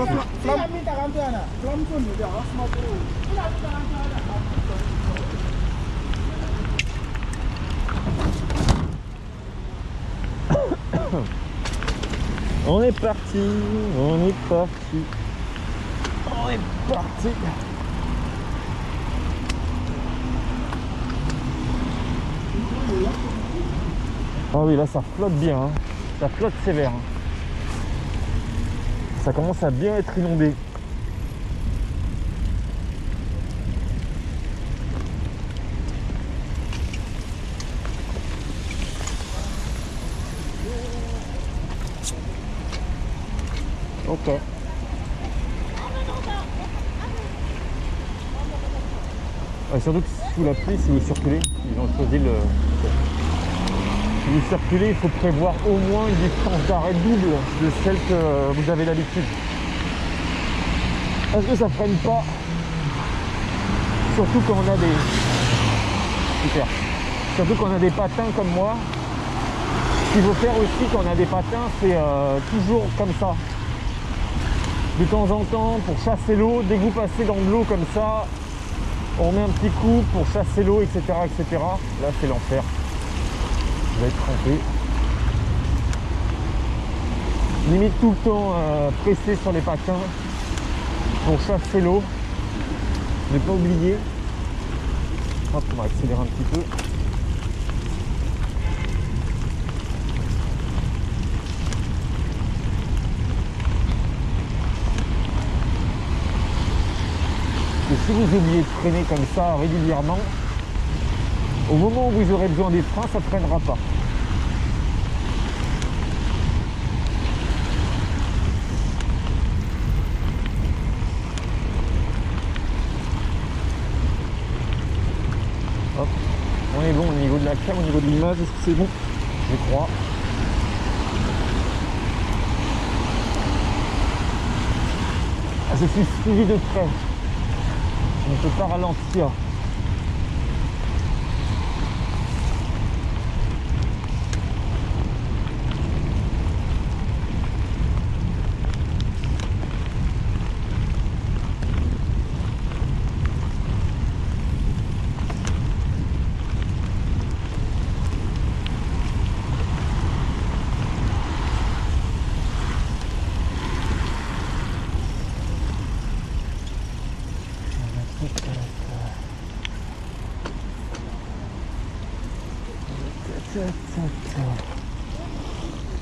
On est parti, on est parti. On est parti. Ah oui, là ça flotte bien, hein. Ça flotte sévère. Hein. Ça commence à bien être inondé. Ok. Surtout que sous la pluie, si vous circulez, ils ont choisi le... Si vous circulez, il faut prévoir au moins une distance d'arrêt double de celle que vous avez d'habitude. Parce que ça freine pas. Surtout quand on a des... Super. Surtout quand on a des patins comme moi. Ce qu'il faut faire aussi quand on a des patins, c'est toujours comme ça. De temps en temps, pour chasser l'eau, dès que vous passez dans de l'eau comme ça, on met un petit coup pour chasser l'eau, etc., etc. Là, c'est l'enfer. Vous allez être trempé. Limite tout le temps pressé sur les patins pour chasser l'eau. Ne pas oublier. Hop, on va accélérer un petit peu. Et si vous oubliez de freiner comme ça régulièrement, au moment où vous aurez besoin des freins, ça ne freinera pas. Hop, on est bon au niveau de la cam, au niveau de l'image, est-ce que c'est bon? Je crois. Ah, je suis suivi de près. On ne peut pas ralentir.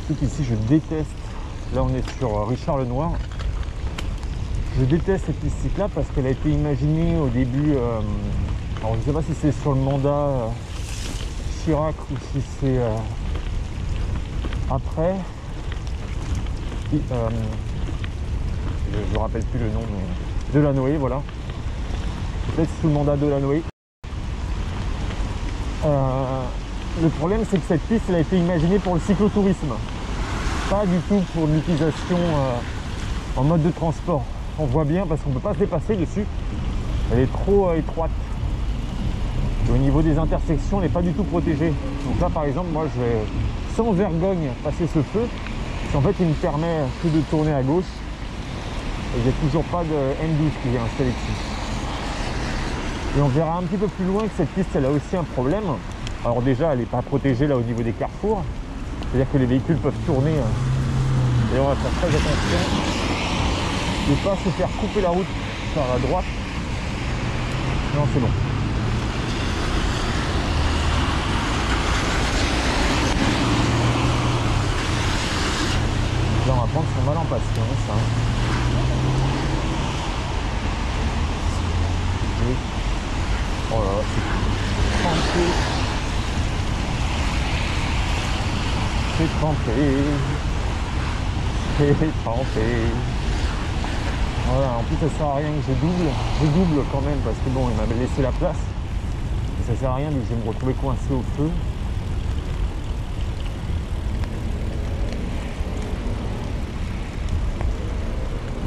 Surtout qu'ici je déteste, là on est sur Richard Lenoir, je déteste cette piste là parce qu'elle a été imaginée au début, alors je ne sais pas si c'est sur le mandat Chirac ou si c'est après, je ne me rappelle plus le nom, mais Delanoë, voilà, peut-être sous le mandat Delanoë. Le problème, c'est que cette piste elle a été imaginée pour le cyclotourisme, pas du tout pour une utilisation en mode de transport. On voit bien parce qu'on ne peut pas se dépasser dessus, elle est trop étroite. Et au niveau des intersections, elle n'est pas du tout protégée. Donc là, par exemple, moi, je vais sans vergogne passer ce feu. En fait, il me permet que de tourner à gauche. Et il n'y a toujours pas de M12 qui est installé dessus. Et on verra un petit peu plus loin que cette piste, elle a aussi un problème. Alors déjà, elle n'est pas protégée là au niveau des carrefours. C'est-à-dire que les véhicules peuvent tourner. Et on va faire très attention de ne pas se faire couper la route par la droite. Non, c'est bon. Là, on va prendre son mal en patience. Hein. Oh là là, c'est trempé. C'est trempé. C'est trempé. Voilà, en plus ça sert à rien que je double. Je double quand même parce que bon, il m'a laissé la place. Et ça sert à rien donc je vais me retrouver coincé au feu.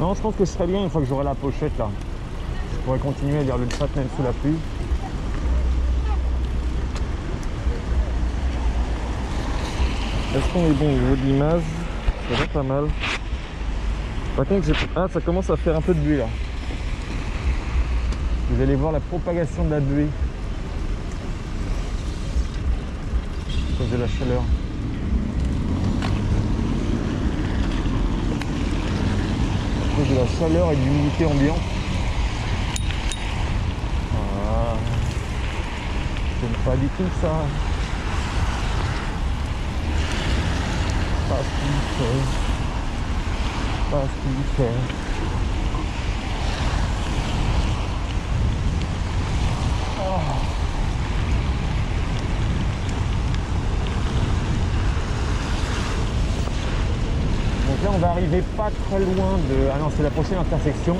Non, je pense que je serais bien une fois que j'aurai la pochette là. Je pourrais continuer à lire le chat même sous la pluie. Est-ce qu'on est bon au niveau de l'image? Ça va pas mal. Par contre, ça commence à faire un peu de buée là. Vous allez voir la propagation de la buée à cause de la chaleur. À cause de la chaleur et de l'humidité ambiante. Voilà. J'aime pas du tout ça. Pas ce qu'il fait. Pas ce qu'il fait. Donc là on va arriver pas très loin de... Ah non, c'est la prochaine intersection.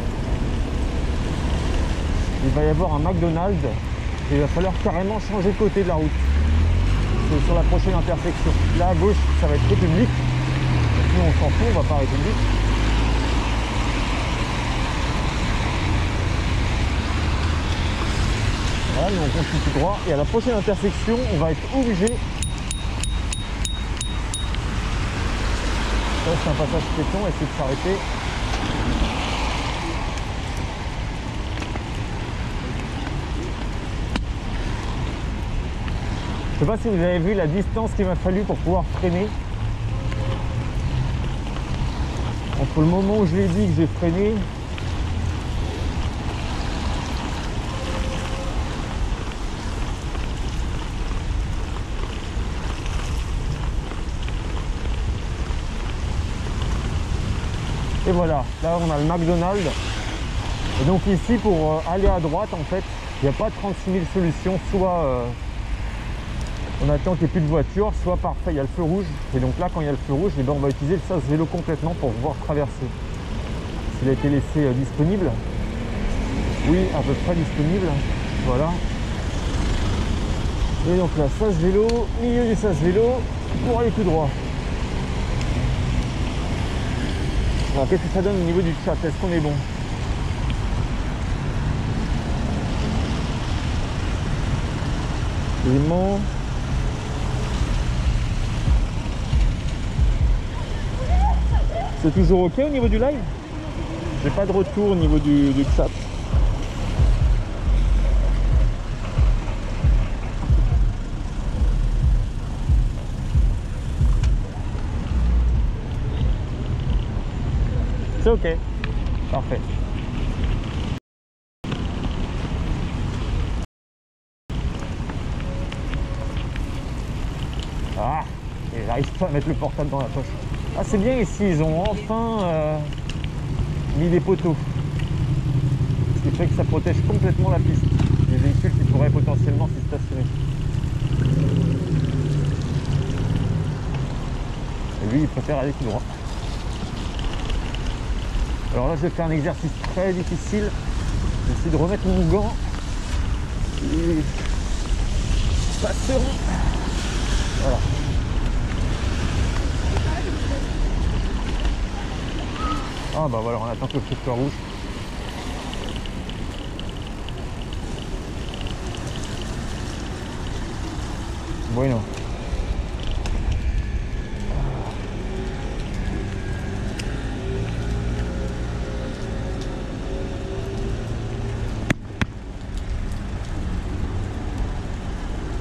Il va y avoir un McDonald's et il va falloir carrément changer de côté de la route. C'est sur la prochaine intersection. Là à gauche ça va être République. Nous on s'en fout, on va pas à République. Voilà, nous on continue tout droit et à la prochaine intersection on va être obligé. Ça c'est un passage piéton, essayer de s'arrêter. Je sais pas si vous avez vu la distance qu'il m'a fallu pour pouvoir freiner. Entre le moment où je l'ai dit que j'ai freiné et voilà, là on a le McDonald's. Et donc ici pour aller à droite en fait, il n'y a pas 36 000 solutions, soit on attend qu'il n'y ait plus de voiture, soit parfait, il y a le feu rouge. Et donc là quand il y a le feu rouge, on va utiliser le sas vélo complètement pour pouvoir traverser. S'il a été laissé disponible, oui, à peu près disponible, voilà. Et donc là, sas vélo, milieu du sas vélo, pour aller tout droit. Alors qu'est-ce que ça donne au niveau du chat? Est-ce qu'on est bon? Élément. C'est toujours ok au niveau du live? J'ai pas de retour au niveau du chat. C'est ok. Parfait. Ah, et j'arrive pas à mettre le portable dans la poche. Ah, c'est bien ici, ils ont enfin mis des poteaux. Ce qui fait que ça protège complètement la piste. Les véhicules qui pourraient potentiellement s'y stationner. Et lui, il préfère aller tout droit. Alors là, je vais faire un exercice très difficile. J'essaie de remettre mon gant. Et passeront. Voilà. Ah bah voilà, on attend que le feu soit rouge. Bueno.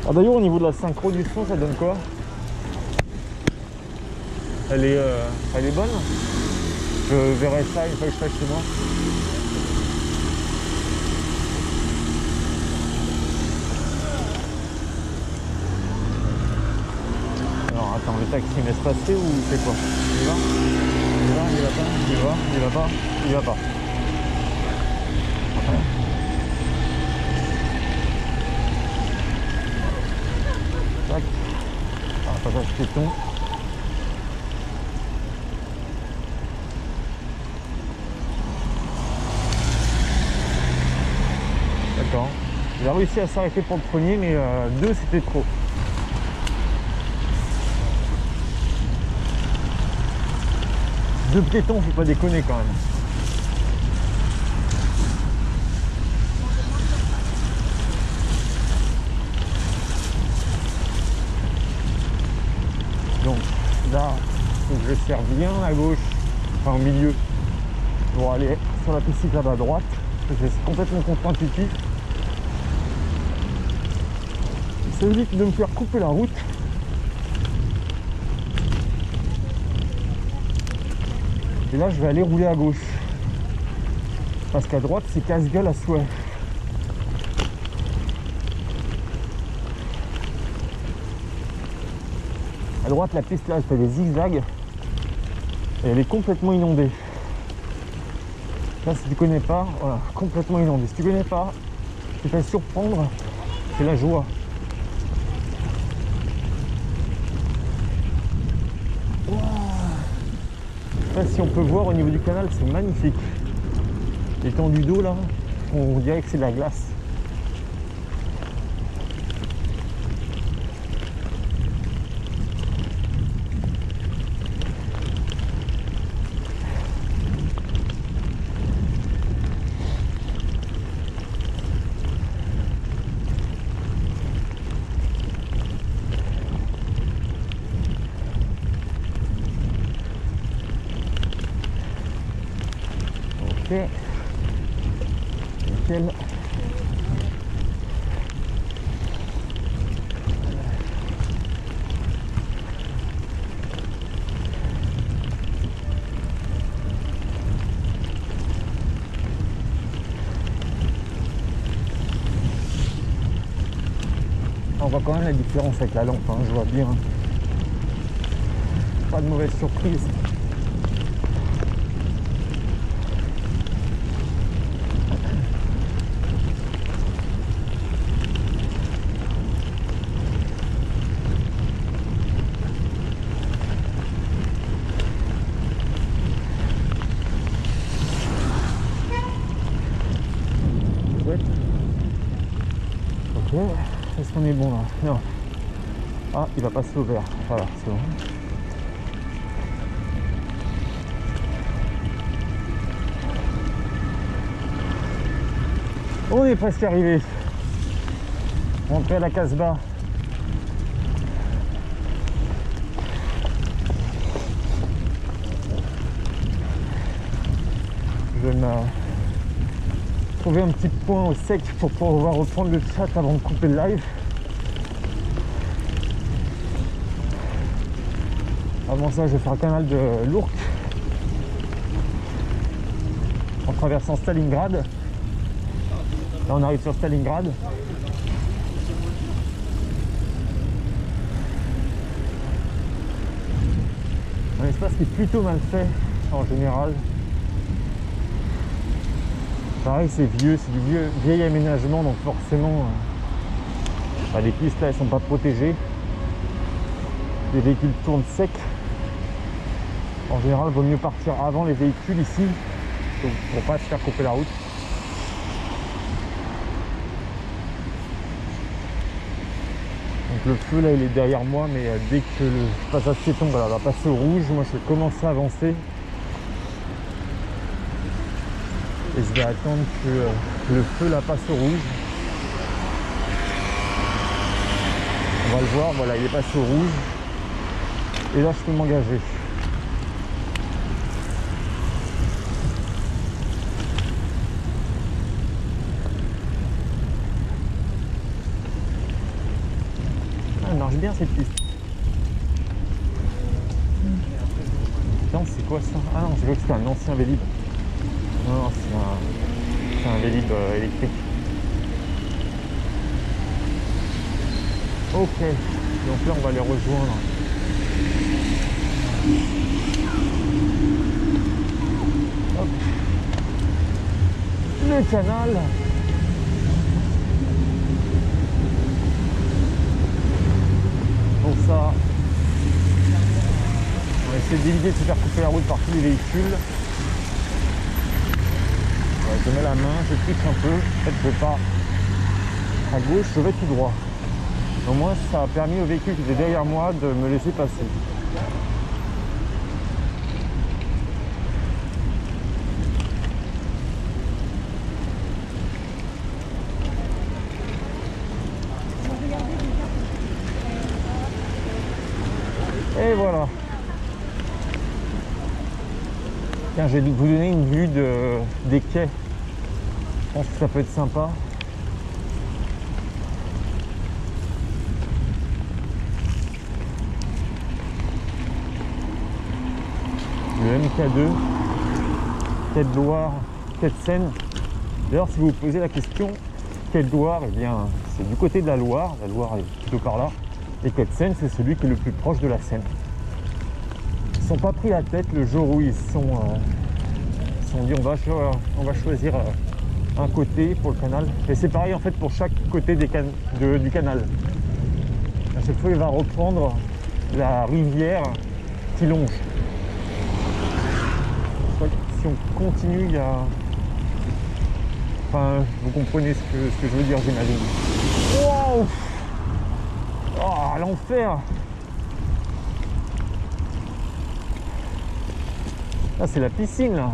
Ah d'ailleurs au niveau de la synchro du son, ça donne quoi? Elle est bonne? Je verrai ça une fois que je serai chez moi. Alors attends, le taxi me laisse passer ou c'est quoi? Il va? Il va? Il va pas? Il va? Il va pas? Il va pas. Tac. Ah, passage piéton. D'accord. Il a réussi à s'arrêter pour le premier, mais deux c'était trop. Deux piétons, faut pas déconner quand même. Donc, je serre bien à gauche, enfin au milieu, pour aller sur la piste cyclable à droite. C'est complètement contre-intuitif. Ça évite de me faire couper la route. Et là, je vais aller rouler à gauche. Parce qu'à droite, c'est casse-gueule à souhait. À droite, la piste là, elle fait des zigzags. Et elle est complètement inondée. Là, si tu connais pas, voilà, complètement inondée. Si tu connais pas, tu te fais surprendre, c'est la joie. Wow. Là, si on peut voir au niveau du canal, c'est magnifique. L'étendue d'eau là, on dirait que c'est de la glace. Ok. Nickel. On voit quand même la différence avec la lampe, hein, je vois bien. Pas de mauvaise surprise. Ok, est-ce qu'on est bon là? Non. Ah, il va passer au vert. Voilà, c'est bon. On est presque arrivé. Rentré à la Casbah. Je vais me trouver un petit point au sec pour pouvoir reprendre le chat avant de couper le live. Avant ça, je vais faire le canal de l'Ourcq en traversant Stalingrad. Là, on arrive sur Stalingrad. Un espace qui est plutôt mal fait en général. Pareil, c'est vieux, c'est du vieil aménagement, donc forcément les pistes là elles sont pas protégées. Les véhicules tournent sec. En général, il vaut mieux partir avant les véhicules ici pour pas se faire couper la route. Donc le feu là il est derrière moi, mais dès que le passage piéton voilà, va passer au rouge, moi je vais commencer à avancer. Et je vais attendre que le feu là passe au rouge. On va le voir, voilà, il est passé au rouge. Et là, je peux m'engager. Ah, elle marche bien cette piste. Putain, c'est quoi ça? Ah non, j'ai cru que c'était un ancien Vélib. Non, c'est un Vélib électrique. Ok, donc là on va les rejoindre. Hop. Le canal. Pour ça, on va essayer d'éviter de se faire couper la route par tous les véhicules. Je mets la main, je triche un peu. En fait, je vais pas à gauche, je vais tout droit. Au moins, ça a permis au véhicule qui était derrière moi de me laisser passer. Et voilà. Tiens, je vais vous donner une vue des quais. Je pense que ça peut être sympa. Le MK2, quai de Loire, quai de Seine. D'ailleurs, si vous vous posez la question, quai de Loire, eh bien, c'est du côté de la Loire est plutôt par là. Et quai de Seine, c'est celui qui est le plus proche de la Seine. Ils ne sont pas pris la tête le jour où ils se sont dit on va choisir un côté pour le canal. Et c'est pareil en fait pour chaque côté du canal. À chaque fois, il va reprendre la rivière qui longe. Si on continue, il y a... Enfin, vous comprenez ce que je veux dire, j'imagine. Wow! Oh, l'enfer! Là, c'est la piscine, là.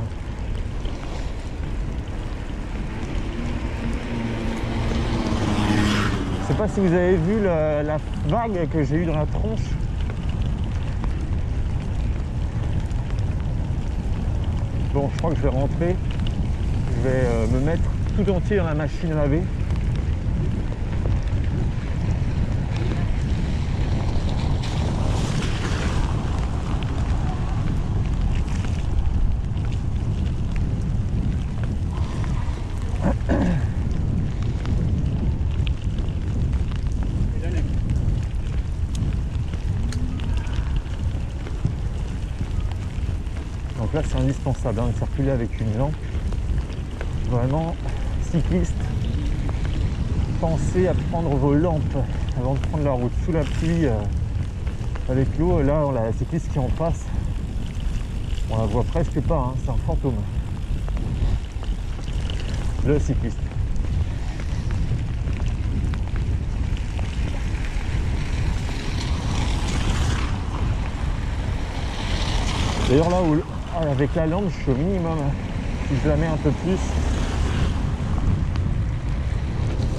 Je sais pas si vous avez vu la vague que j'ai eue dans la tronche. Bon, je crois que je vais rentrer. Je vais me mettre tout entier dans la machine à laver. Donc là, c'est indispensable de circuler avec une lampe. Vraiment, cycliste, pensez à prendre vos lampes avant de prendre la route. Sous la pluie, avec l'eau, là, la cycliste qui est en face, on la voit presque pas, hein, c'est un fantôme. Le cycliste. D'ailleurs là où avec la lampe je suis au minimum. Si je la mets un peu plus.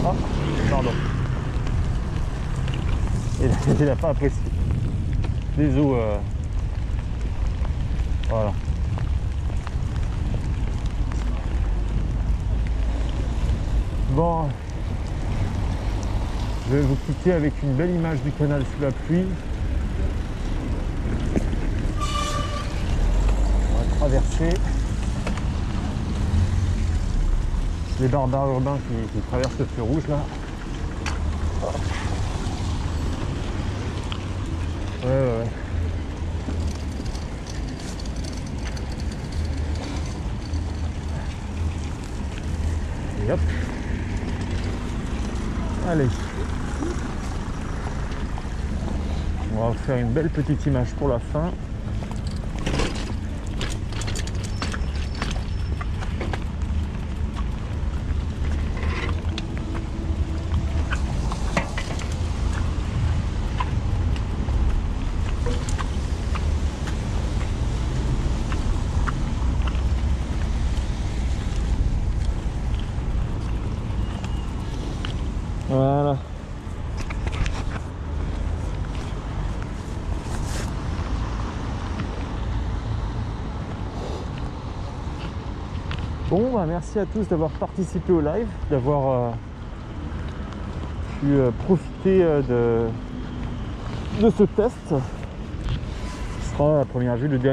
Ah, pardon. Il n'a pas apprécié. Désolé. Voilà. Bon. Je vais vous quitter avec une belle image du canal sous la pluie. Traverser les barbares urbains qui traversent le feu rouge là. Ouais. Et hop. Allez. On va faire une belle petite image pour la fin. Voilà. Bon, bah merci à tous d'avoir participé au live, d'avoir pu profiter de ce test. Ce sera à première vue le dernier.